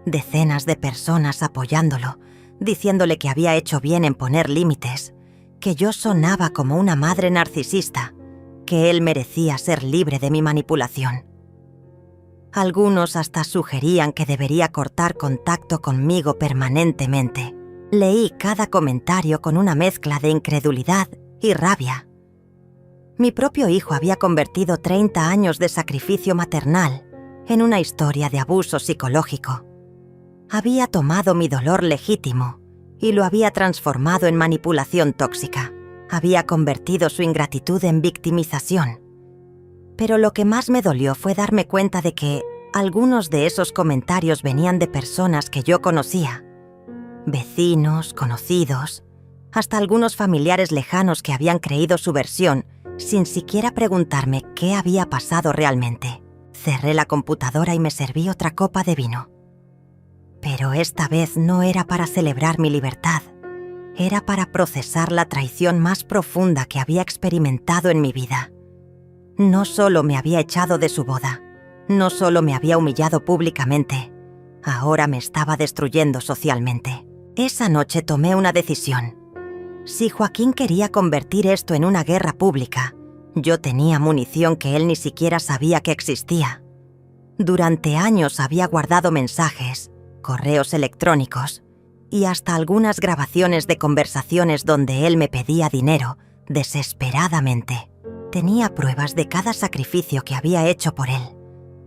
Speaker 1: Decenas de personas apoyándolo, diciéndole que había hecho bien en poner límites, que yo sonaba como una madre narcisista, que él merecía ser libre de mi manipulación. Algunos hasta sugerían que debería cortar contacto conmigo permanentemente. Leí cada comentario con una mezcla de incredulidad y rabia. Mi propio hijo había convertido 30 años de sacrificio maternal en una historia de abuso psicológico. Había tomado mi dolor legítimo y lo había transformado en manipulación tóxica. Había convertido su ingratitud en victimización. Pero lo que más me dolió fue darme cuenta de que algunos de esos comentarios venían de personas que yo conocía. Vecinos, conocidos, hasta algunos familiares lejanos que habían creído su versión sin siquiera preguntarme qué había pasado realmente. Cerré la computadora y me serví otra copa de vino. Pero esta vez no era para celebrar mi libertad. Era para procesar la traición más profunda que había experimentado en mi vida. No solo me había echado de su boda, no solo me había humillado públicamente, ahora me estaba destruyendo socialmente. Esa noche tomé una decisión. Si Joaquín quería convertir esto en una guerra pública, yo tenía munición que él ni siquiera sabía que existía. Durante años había guardado mensajes, correos electrónicos y hasta algunas grabaciones de conversaciones donde él me pedía dinero desesperadamente. Tenía pruebas de cada sacrificio que había hecho por él,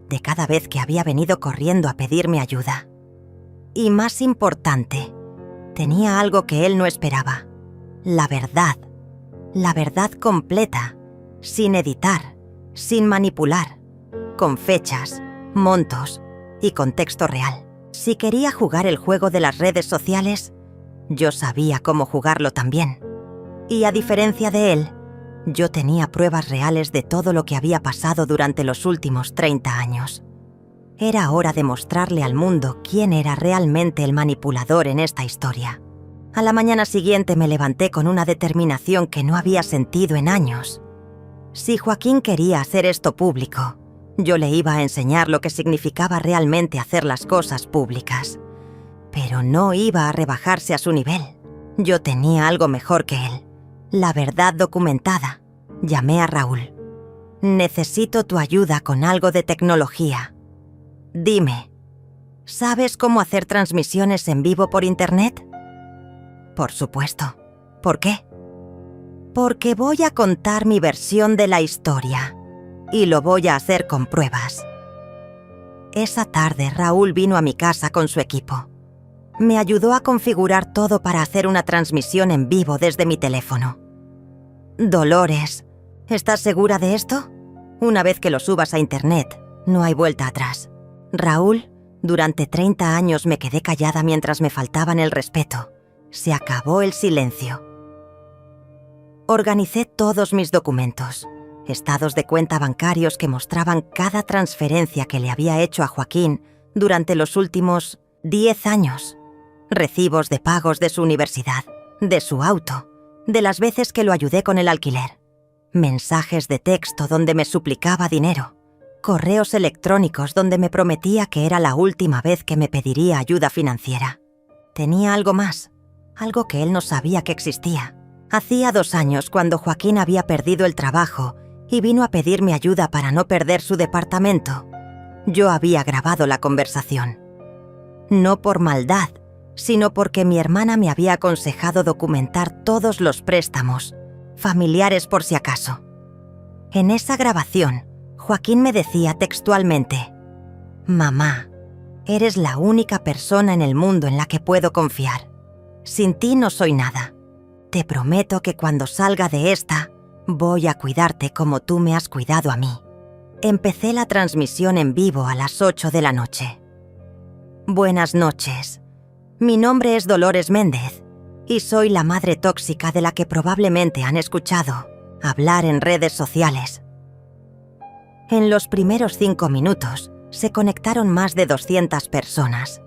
Speaker 1: de cada vez que había venido corriendo a pedirme ayuda. Y más importante, tenía algo que él no esperaba: la verdad completa, sin editar, sin manipular, con fechas, montos y contexto real. Si quería jugar el juego de las redes sociales, yo sabía cómo jugarlo también. Y a diferencia de él, yo tenía pruebas reales de todo lo que había pasado durante los últimos 30 años. Era hora de mostrarle al mundo quién era realmente el manipulador en esta historia. A la mañana siguiente me levanté con una determinación que no había sentido en años. Si Joaquín quería hacer esto público, yo le iba a enseñar lo que significaba realmente hacer las cosas públicas. Pero no iba a rebajarse a su nivel. Yo tenía algo mejor que él: la verdad documentada. Llamé a Raúl. Necesito tu ayuda con algo de tecnología. Dime, ¿sabes cómo hacer transmisiones en vivo por internet? Por supuesto. ¿Por qué? Porque voy a contar mi versión de la historia. Y lo voy a hacer con pruebas. Esa tarde Raúl vino a mi casa con su equipo. Me ayudó a configurar todo para hacer una transmisión en vivo desde mi teléfono. Dolores, ¿estás segura de esto? Una vez que lo subas a internet, no hay vuelta atrás. Raúl, durante 30 años me quedé callada mientras me faltaban el respeto. Se acabó el silencio. Organicé todos mis documentos, estados de cuenta bancarios que mostraban cada transferencia que le había hecho a Joaquín durante los últimos 10 años. Recibos de pagos de su universidad, de su auto, de las veces que lo ayudé con el alquiler. Mensajes de texto donde me suplicaba dinero. Correos electrónicos donde me prometía que era la última vez que me pediría ayuda financiera. Tenía algo más, algo que él no sabía que existía. Hacía 2 años, cuando Joaquín había perdido el trabajo y vino a pedirme ayuda para no perder su departamento, yo había grabado la conversación. No por maldad, sino porque mi hermana me había aconsejado documentar todos los préstamos, familiares por si acaso. En esa grabación, Joaquín me decía textualmente: «Mamá, eres la única persona en el mundo en la que puedo confiar. Sin ti no soy nada. Te prometo que cuando salga de esta, voy a cuidarte como tú me has cuidado a mí». Empecé la transmisión en vivo a las 8 de la noche. Buenas noches. Mi nombre es Dolores Méndez y soy la madre tóxica de la que probablemente han escuchado hablar en redes sociales. En los primeros 5 minutos se conectaron más de 200 personas.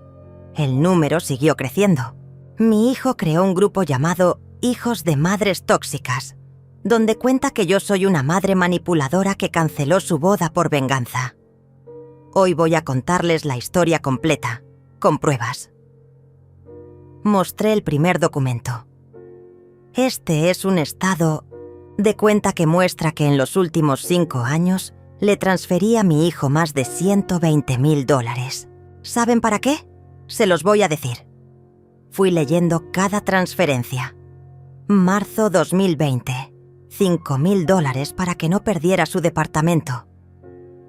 Speaker 1: El número siguió creciendo. Mi hijo creó un grupo llamado Hijos de Madres Tóxicas, donde cuenta que yo soy una madre manipuladora que canceló su boda por venganza. Hoy voy a contarles la historia completa, con pruebas. Mostré el primer documento. Este es un estado de cuenta que muestra que en los últimos 5 años le transferí a mi hijo más de $120,000. ¿Saben para qué? Se los voy a decir. Fui leyendo cada transferencia. Marzo 2020, $5,000 para que no perdiera su departamento.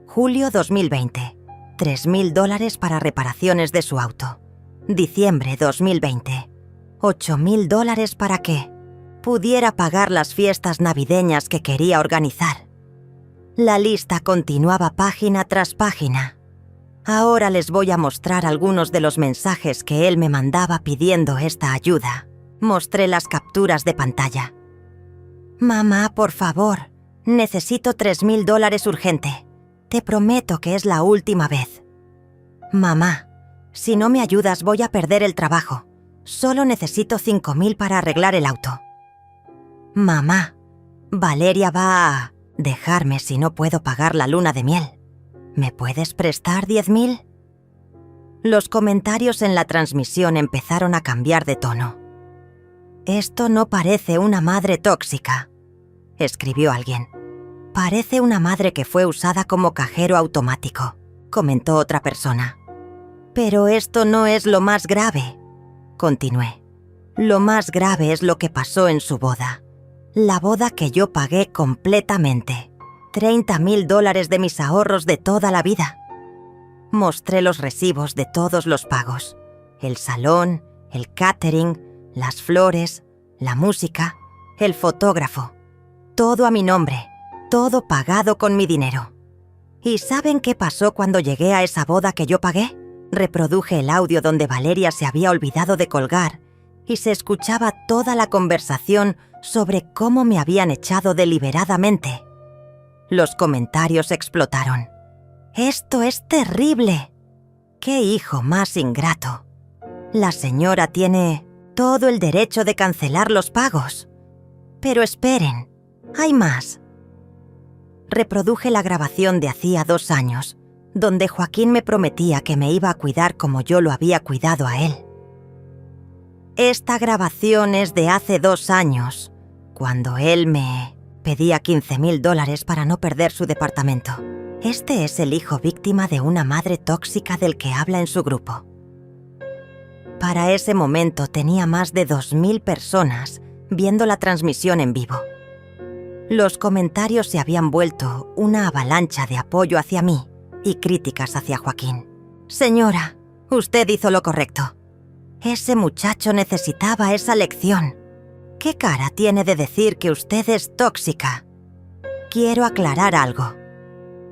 Speaker 1: Julio 2020, $3,000 para reparaciones de su auto. Diciembre 2020, $8,000 para que pudiera pagar las fiestas navideñas que quería organizar. La lista continuaba página tras página. Ahora les voy a mostrar algunos de los mensajes que él me mandaba pidiendo esta ayuda. Mostré las capturas de pantalla. «Mamá, por favor, necesito $3,000 urgente. Te prometo que es la última vez. Mamá, si no me ayudas voy a perder el trabajo. Solo necesito $5,000 para arreglar el auto. Mamá, Valeria va a dejarme si no puedo pagar la luna de miel. ¿Me puedes prestar $10,000? Los comentarios en la transmisión empezaron a cambiar de tono. «Esto no parece una madre tóxica», escribió alguien. «Parece una madre que fue usada como cajero automático», comentó otra persona. «Pero esto no es lo más grave», continué. «Lo más grave es lo que pasó en su boda. La boda que yo pagué completamente. $30,000 de mis ahorros de toda la vida. Mostré los recibos de todos los pagos. El salón, el catering, las flores, la música, el fotógrafo. Todo a mi nombre, todo pagado con mi dinero. ¿Y saben qué pasó cuando llegué a esa boda que yo pagué? Reproduje el audio donde Valeria se había olvidado de colgar y se escuchaba toda la conversación sobre cómo me habían echado deliberadamente. Los comentarios explotaron. «¡Esto es terrible! ¡Qué hijo más ingrato! La señora tiene todo el derecho de cancelar los pagos. Pero esperen, hay más». Reproduje la grabación de hacía 2 años, donde Joaquín me prometía que me iba a cuidar como yo lo había cuidado a él. Esta grabación es de hace 2 años, cuando él me pedía $15,000 para no perder su departamento. Este es el hijo víctima de una madre tóxica del que habla en su grupo. Para ese momento tenía más de 2,000 personas viendo la transmisión en vivo. Los comentarios se habían vuelto una avalancha de apoyo hacia mí y críticas hacia Joaquín. «Señora, usted hizo lo correcto. Ese muchacho necesitaba esa lección. ¿Qué cara tiene de decir que usted es tóxica? Quiero aclarar algo»,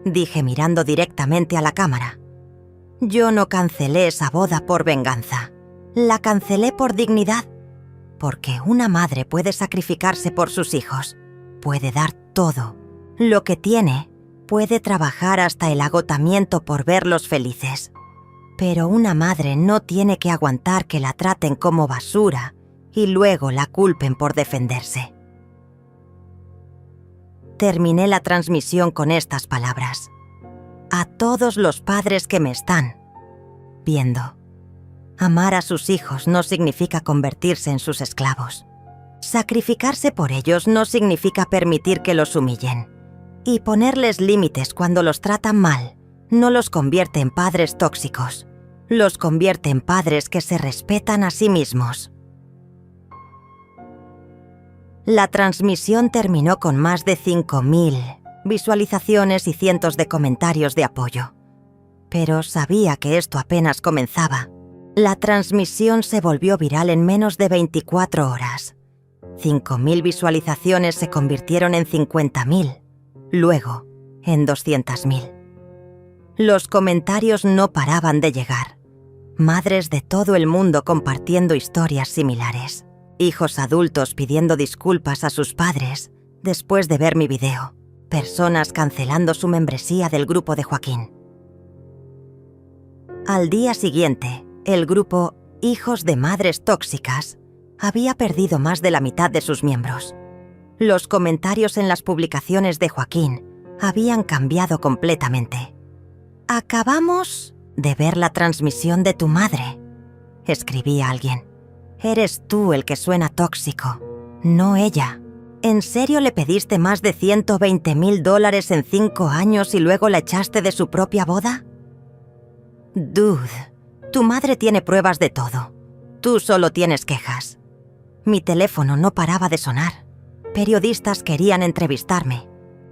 Speaker 1: dije mirando directamente a la cámara. «Yo no cancelé esa boda por venganza. La cancelé por dignidad, porque una madre puede sacrificarse por sus hijos, puede dar todo lo que tiene, puede trabajar hasta el agotamiento por verlos felices. Pero una madre no tiene que aguantar que la traten como basura y luego la culpen por defenderse». Terminé la transmisión con estas palabras. A todos los padres que me están viendo. Amar a sus hijos no significa convertirse en sus esclavos. Sacrificarse por ellos no significa permitir que los humillen. Y ponerles límites cuando los tratan mal no los convierte en padres tóxicos. Los convierte en padres que se respetan a sí mismos. La transmisión terminó con más de 5,000 visualizaciones y cientos de comentarios de apoyo. Pero sabía que esto apenas comenzaba. La transmisión se volvió viral en menos de 24 horas. 5,000 visualizaciones se convirtieron en 50,000, luego en 200,000. Los comentarios no paraban de llegar. Madres de todo el mundo compartiendo historias similares. Hijos adultos pidiendo disculpas a sus padres después de ver mi video. Personas cancelando su membresía del grupo de Joaquín. Al día siguiente, el grupo Hijos de Madres Tóxicas había perdido más de la mitad de sus miembros. Los comentarios en las publicaciones de Joaquín habían cambiado completamente. «Acabamos de ver la transmisión de tu madre», escribía alguien. «Eres tú el que suena tóxico, no ella. ¿En serio le pediste más de $120,000 en 5 años y luego la echaste de su propia boda? Dude, tu madre tiene pruebas de todo. Tú solo tienes quejas». Mi teléfono no paraba de sonar. Periodistas querían entrevistarme.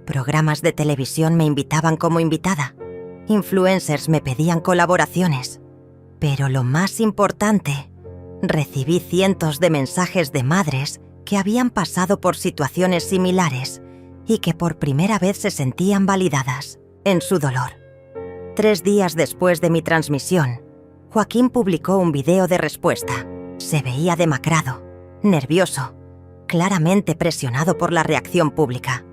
Speaker 1: Programas de televisión me invitaban como invitada. Influencers me pedían colaboraciones. Pero lo más importante, recibí cientos de mensajes de madres que habían pasado por situaciones similares y que por primera vez se sentían validadas en su dolor. 3 días después de mi transmisión, Joaquín publicó un video de respuesta. Se veía demacrado, nervioso, claramente presionado por la reacción pública.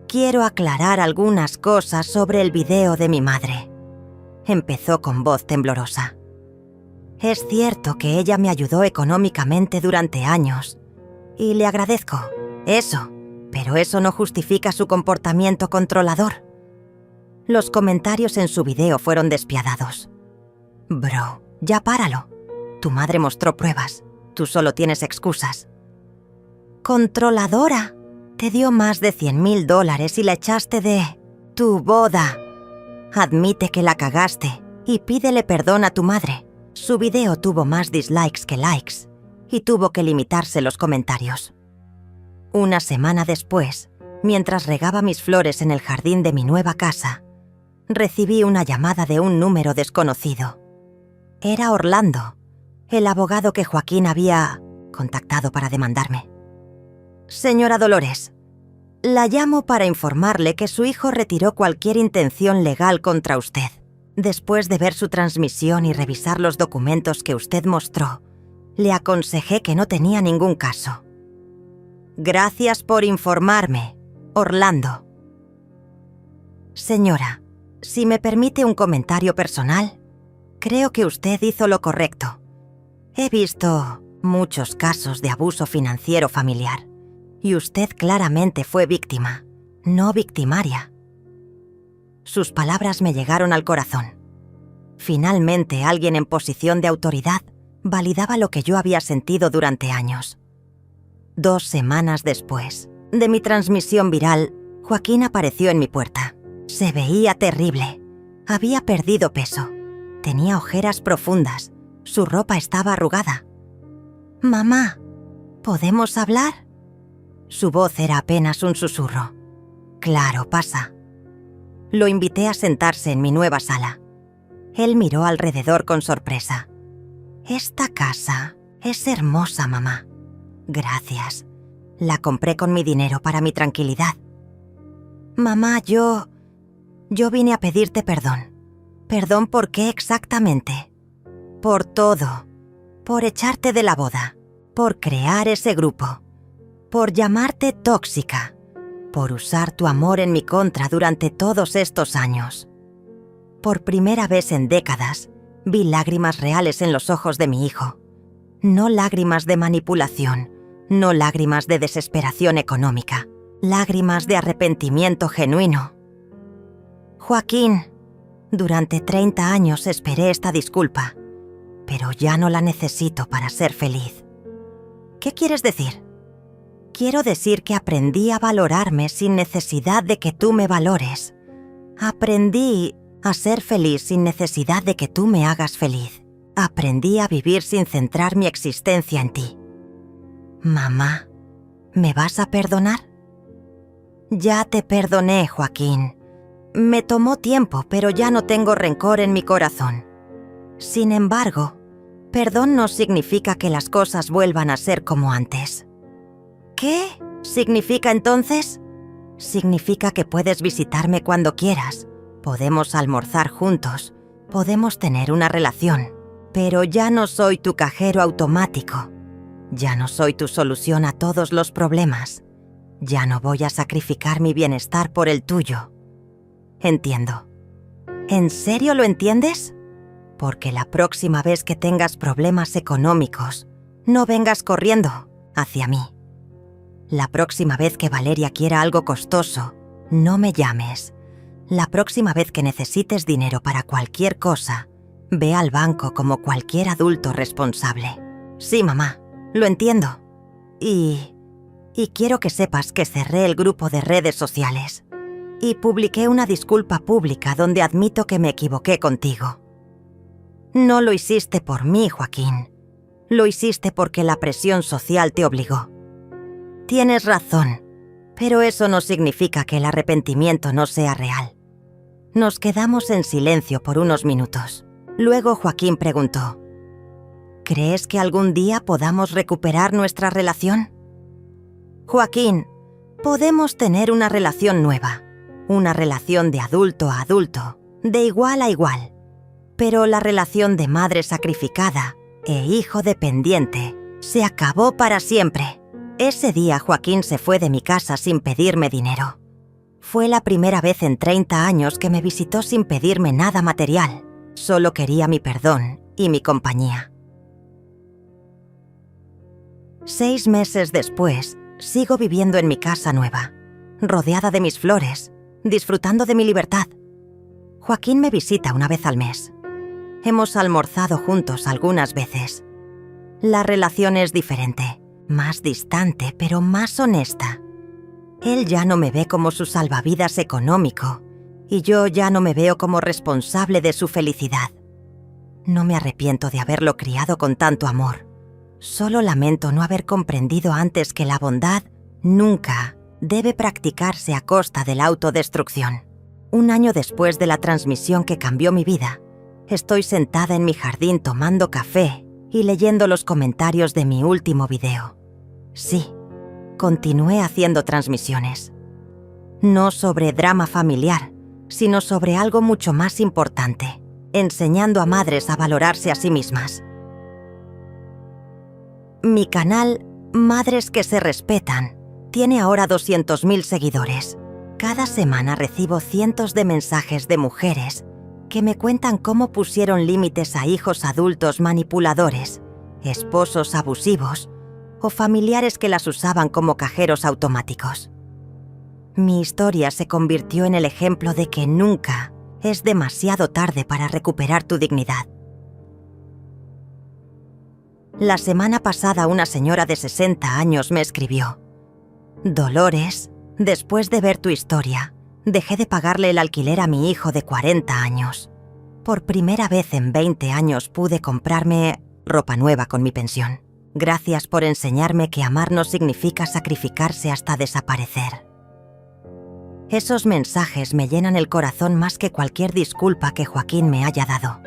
Speaker 1: «Quiero aclarar algunas cosas sobre el video de mi madre», empezó con voz temblorosa. «Es cierto que ella me ayudó económicamente durante años, y le agradezco eso, pero eso no justifica su comportamiento controlador». Los comentarios en su video fueron despiadados. «Bro, ya páralo. Tu madre mostró pruebas. Tú solo tienes excusas». «Controladora. Te dio más de $100,000 y la echaste de tu boda. Admite que la cagaste y pídele perdón a tu madre». Su video tuvo más dislikes que likes y tuvo que limitarse los comentarios. Una semana después, mientras regaba mis flores en el jardín de mi nueva casa, recibí una llamada de un número desconocido. Era Orlando, el abogado que Joaquín había contactado para demandarme. Señora Dolores, la llamo para informarle que su hijo retiró cualquier intención legal contra usted. Después de ver su transmisión y revisar los documentos que usted mostró, le aconsejé que no tenía ningún caso. Gracias por informarme, Orlando. Señora, si me permite un comentario personal, creo que usted hizo lo correcto. He visto muchos casos de abuso financiero familiar y usted claramente fue víctima, no victimaria. Sus palabras me llegaron al corazón. Finalmente, alguien en posición de autoridad validaba lo que yo había sentido durante años. 2 semanas después de mi transmisión viral, Joaquín apareció en mi puerta. Se veía terrible. Había perdido peso. Tenía ojeras profundas. Su ropa estaba arrugada. «Mamá, ¿podemos hablar?» Su voz era apenas un susurro. «Claro, pasa». Lo invité a sentarse en mi nueva sala. Él miró alrededor con sorpresa. «Esta casa es hermosa, mamá». «Gracias. La compré con mi dinero para mi tranquilidad». «Mamá, yo vine a pedirte perdón». «¿Perdón por qué exactamente?» «Por todo. Por echarte de la boda. Por crear ese grupo. Por llamarte tóxica. Por usar tu amor en mi contra durante todos estos años». Por primera vez en décadas, vi lágrimas reales en los ojos de mi hijo. No lágrimas de manipulación, no lágrimas de desesperación económica, lágrimas de arrepentimiento genuino. Joaquín, durante 30 años esperé esta disculpa, pero ya no la necesito para ser feliz. ¿Qué quieres decir? Quiero decir que aprendí a valorarme sin necesidad de que tú me valores. Aprendí a ser feliz sin necesidad de que tú me hagas feliz. Aprendí a vivir sin centrar mi existencia en ti. Mamá, ¿me vas a perdonar? Ya te perdoné, Joaquín. Me tomó tiempo, pero ya no tengo rencor en mi corazón. Sin embargo, perdón no significa que las cosas vuelvan a ser como antes. ¿Qué significa entonces? Significa que puedes visitarme cuando quieras. Podemos almorzar juntos, podemos tener una relación, pero ya no soy tu cajero automático. Ya no soy tu solución a todos los problemas. Ya no voy a sacrificar mi bienestar por el tuyo. Entiendo. ¿En serio lo entiendes? Porque la próxima vez que tengas problemas económicos, no vengas corriendo hacia mí. La próxima vez que Valeria quiera algo costoso, no me llames. La próxima vez que necesites dinero para cualquier cosa, ve al banco como cualquier adulto responsable. Sí, mamá, lo entiendo. Y quiero que sepas que cerré el grupo de redes sociales y publiqué una disculpa pública donde admito que me equivoqué contigo. No lo hiciste por mí, Joaquín. Lo hiciste porque la presión social te obligó. Tienes razón, pero eso no significa que el arrepentimiento no sea real. Nos quedamos en silencio por unos minutos. Luego Joaquín preguntó: ¿crees que algún día podamos recuperar nuestra relación? Joaquín, podemos tener una relación nueva, una relación de adulto a adulto, de igual a igual. Pero la relación de madre sacrificada e hijo dependiente se acabó para siempre. Ese día Joaquín se fue de mi casa sin pedirme dinero. Fue la primera vez en 30 años que me visitó sin pedirme nada material. Solo quería mi perdón y mi compañía. 6 meses después, sigo viviendo en mi casa nueva, rodeada de mis flores, disfrutando de mi libertad. Joaquín me visita una vez al mes. Hemos almorzado juntos algunas veces. La relación es diferente, más distante, pero más honesta. Él ya no me ve como su salvavidas económico y yo ya no me veo como responsable de su felicidad. No me arrepiento de haberlo criado con tanto amor. Solo lamento no haber comprendido antes que la bondad nunca debe practicarse a costa de la autodestrucción. Un año después de la transmisión que cambió mi vida, estoy sentada en mi jardín tomando café y leyendo los comentarios de mi último video. Sí, continué haciendo transmisiones. No sobre drama familiar, sino sobre algo mucho más importante, enseñando a madres a valorarse a sí mismas. Mi canal, Madres que se respetan, tiene ahora 200.000 seguidores. Cada semana recibo cientos de mensajes de mujeres que me cuentan cómo pusieron límites a hijos adultos manipuladores, esposos abusivos o familiares que las usaban como cajeros automáticos. Mi historia se convirtió en el ejemplo de que nunca es demasiado tarde para recuperar tu dignidad. La semana pasada una señora de 60 años me escribió: Dolores, después de ver tu historia, dejé de pagarle el alquiler a mi hijo de 40 años. Por primera vez en 20 años pude comprarme ropa nueva con mi pensión. Gracias por enseñarme que amar no significa sacrificarse hasta desaparecer. Esos mensajes me llenan el corazón más que cualquier disculpa que Joaquín me haya dado.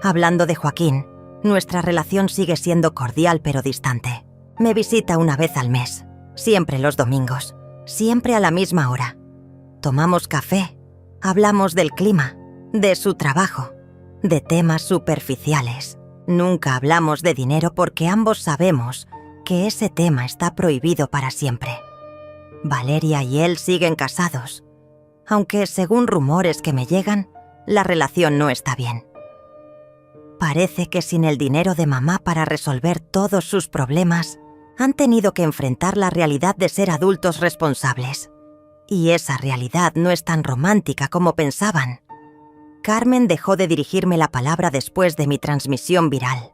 Speaker 1: Hablando de Joaquín, nuestra relación sigue siendo cordial pero distante. Me visita una vez al mes, siempre los domingos, siempre a la misma hora. Tomamos café, hablamos del clima, de su trabajo, de temas superficiales. Nunca hablamos de dinero porque ambos sabemos que ese tema está prohibido para siempre. Valeria y él siguen casados, aunque según rumores que me llegan, la relación no está bien. Parece que sin el dinero de mamá para resolver todos sus problemas, han tenido que enfrentar la realidad de ser adultos responsables. Y esa realidad no es tan romántica como pensaban. Carmen dejó de dirigirme la palabra después de mi transmisión viral.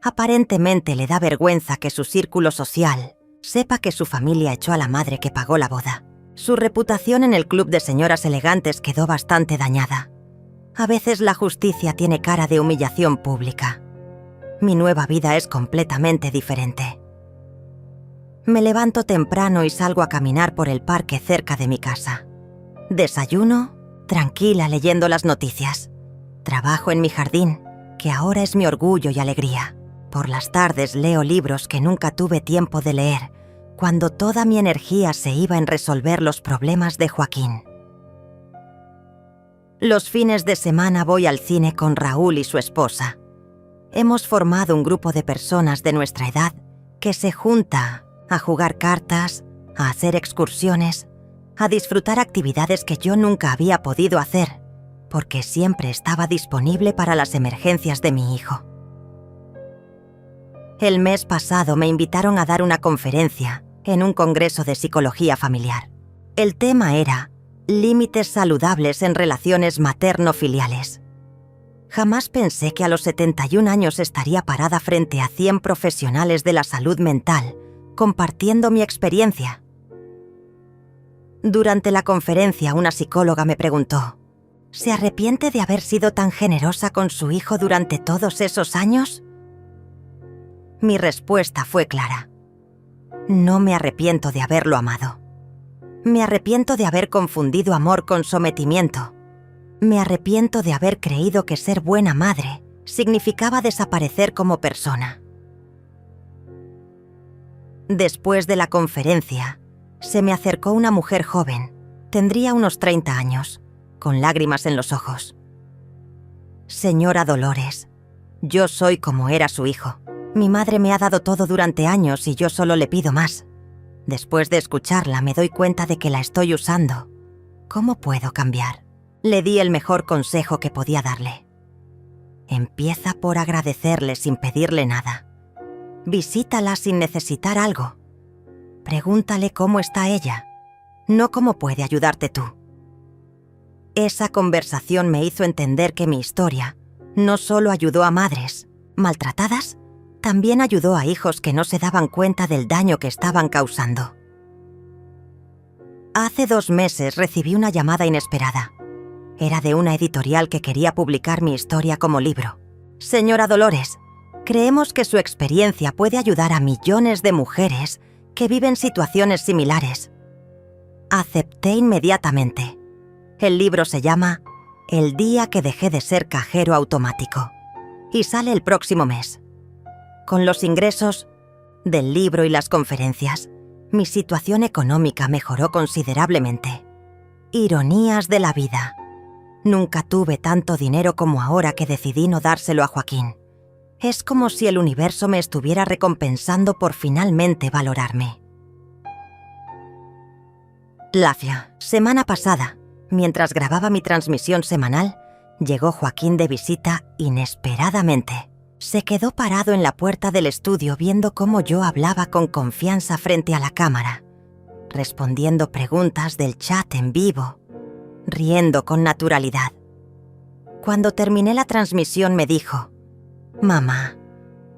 Speaker 1: Aparentemente le da vergüenza que su círculo social sepa que su familia echó a la madre que pagó la boda. Su reputación en el club de señoras elegantes quedó bastante dañada. A veces la justicia tiene cara de humillación pública. Mi nueva vida es completamente diferente. Me levanto temprano y salgo a caminar por el parque cerca de mi casa. Desayuno, tranquila leyendo las noticias. Trabajo en mi jardín, que ahora es mi orgullo y alegría. Por las tardes leo libros que nunca tuve tiempo de leer, cuando toda mi energía se iba en resolver los problemas de Joaquín. Los fines de semana voy al cine con Raúl y su esposa. Hemos formado un grupo de personas de nuestra edad que se junta a jugar cartas, a hacer excursiones, a disfrutar actividades que yo nunca había podido hacer, porque siempre estaba disponible para las emergencias de mi hijo. El mes pasado me invitaron a dar una conferencia en un congreso de psicología familiar. El tema era límites saludables en relaciones materno-filiales. Jamás pensé que a los 71 años estaría parada frente a 100 profesionales de la salud mental, compartiendo mi experiencia. Durante la conferencia, una psicóloga me preguntó: ¿se arrepiente de haber sido tan generosa con su hijo durante todos esos años? Mi respuesta fue clara. No me arrepiento de haberlo amado. Me arrepiento de haber confundido amor con sometimiento. Me arrepiento de haber creído que ser buena madre significaba desaparecer como persona. Después de la conferencia, se me acercó una mujer joven, tendría unos 30 años, con lágrimas en los ojos. Señora Dolores, yo soy como era su hijo. Mi madre me ha dado todo durante años y yo solo le pido más. Después de escucharla me doy cuenta de que la estoy usando. ¿Cómo puedo cambiar? Le di el mejor consejo que podía darle. Empieza por agradecerle sin pedirle nada. Visítala sin necesitar algo. Pregúntale cómo está ella, no cómo puede ayudarte tú. Esa conversación me hizo entender que mi historia no solo ayudó a madres maltratadas, también ayudó a hijos que no se daban cuenta del daño que estaban causando. Hace 2 meses recibí una llamada inesperada. Era de una editorial que quería publicar mi historia como libro. Señora Dolores, creemos que su experiencia puede ayudar a millones de mujeres que viven situaciones similares. Acepté inmediatamente. El libro se llama El día que dejé de ser cajero automático y sale el próximo mes. Con los ingresos del libro y las conferencias, mi situación económica mejoró considerablemente. Ironías de la vida. Nunca tuve tanto dinero como ahora que decidí no dárselo a Joaquín. Es como si el universo me estuviera recompensando por finalmente valorarme. Lafia, semana pasada, mientras grababa mi transmisión semanal, llegó Joaquín de visita inesperadamente. Se quedó parado en la puerta del estudio viendo cómo yo hablaba con confianza frente a la cámara, respondiendo preguntas del chat en vivo, riendo con naturalidad. Cuando terminé la transmisión me dijo: «Mamá,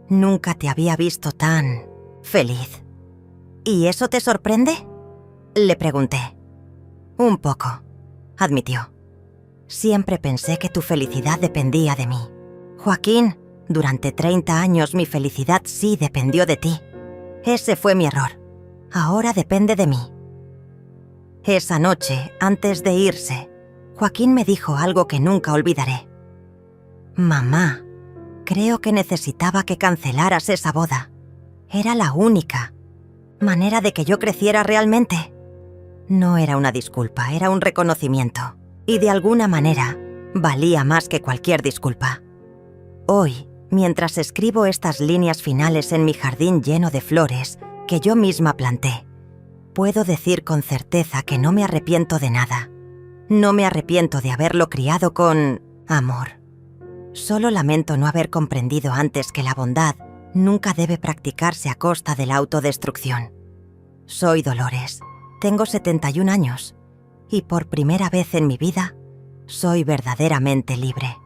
Speaker 1: nunca te había visto tan feliz». «¿Y eso te sorprende?», le pregunté. «Un poco», admitió. «Siempre pensé que tu felicidad dependía de mí. Joaquín, durante 30 años mi felicidad sí dependió de ti. Ese fue mi error. Ahora depende de mí». Esa noche, antes de irse, Joaquín me dijo algo que nunca olvidaré. «Mamá, creo que necesitaba que cancelaras esa boda. Era la única manera de que yo creciera realmente». No era una disculpa, era un reconocimiento. Y de alguna manera, valía más que cualquier disculpa. Hoy, mientras escribo estas líneas finales en mi jardín lleno de flores que yo misma planté, puedo decir con certeza que no me arrepiento de nada. No me arrepiento de haberlo criado con amor. Solo lamento no haber comprendido antes que la bondad nunca debe practicarse a costa de la autodestrucción. Soy Dolores, tengo 71 años y por primera vez en mi vida soy verdaderamente libre.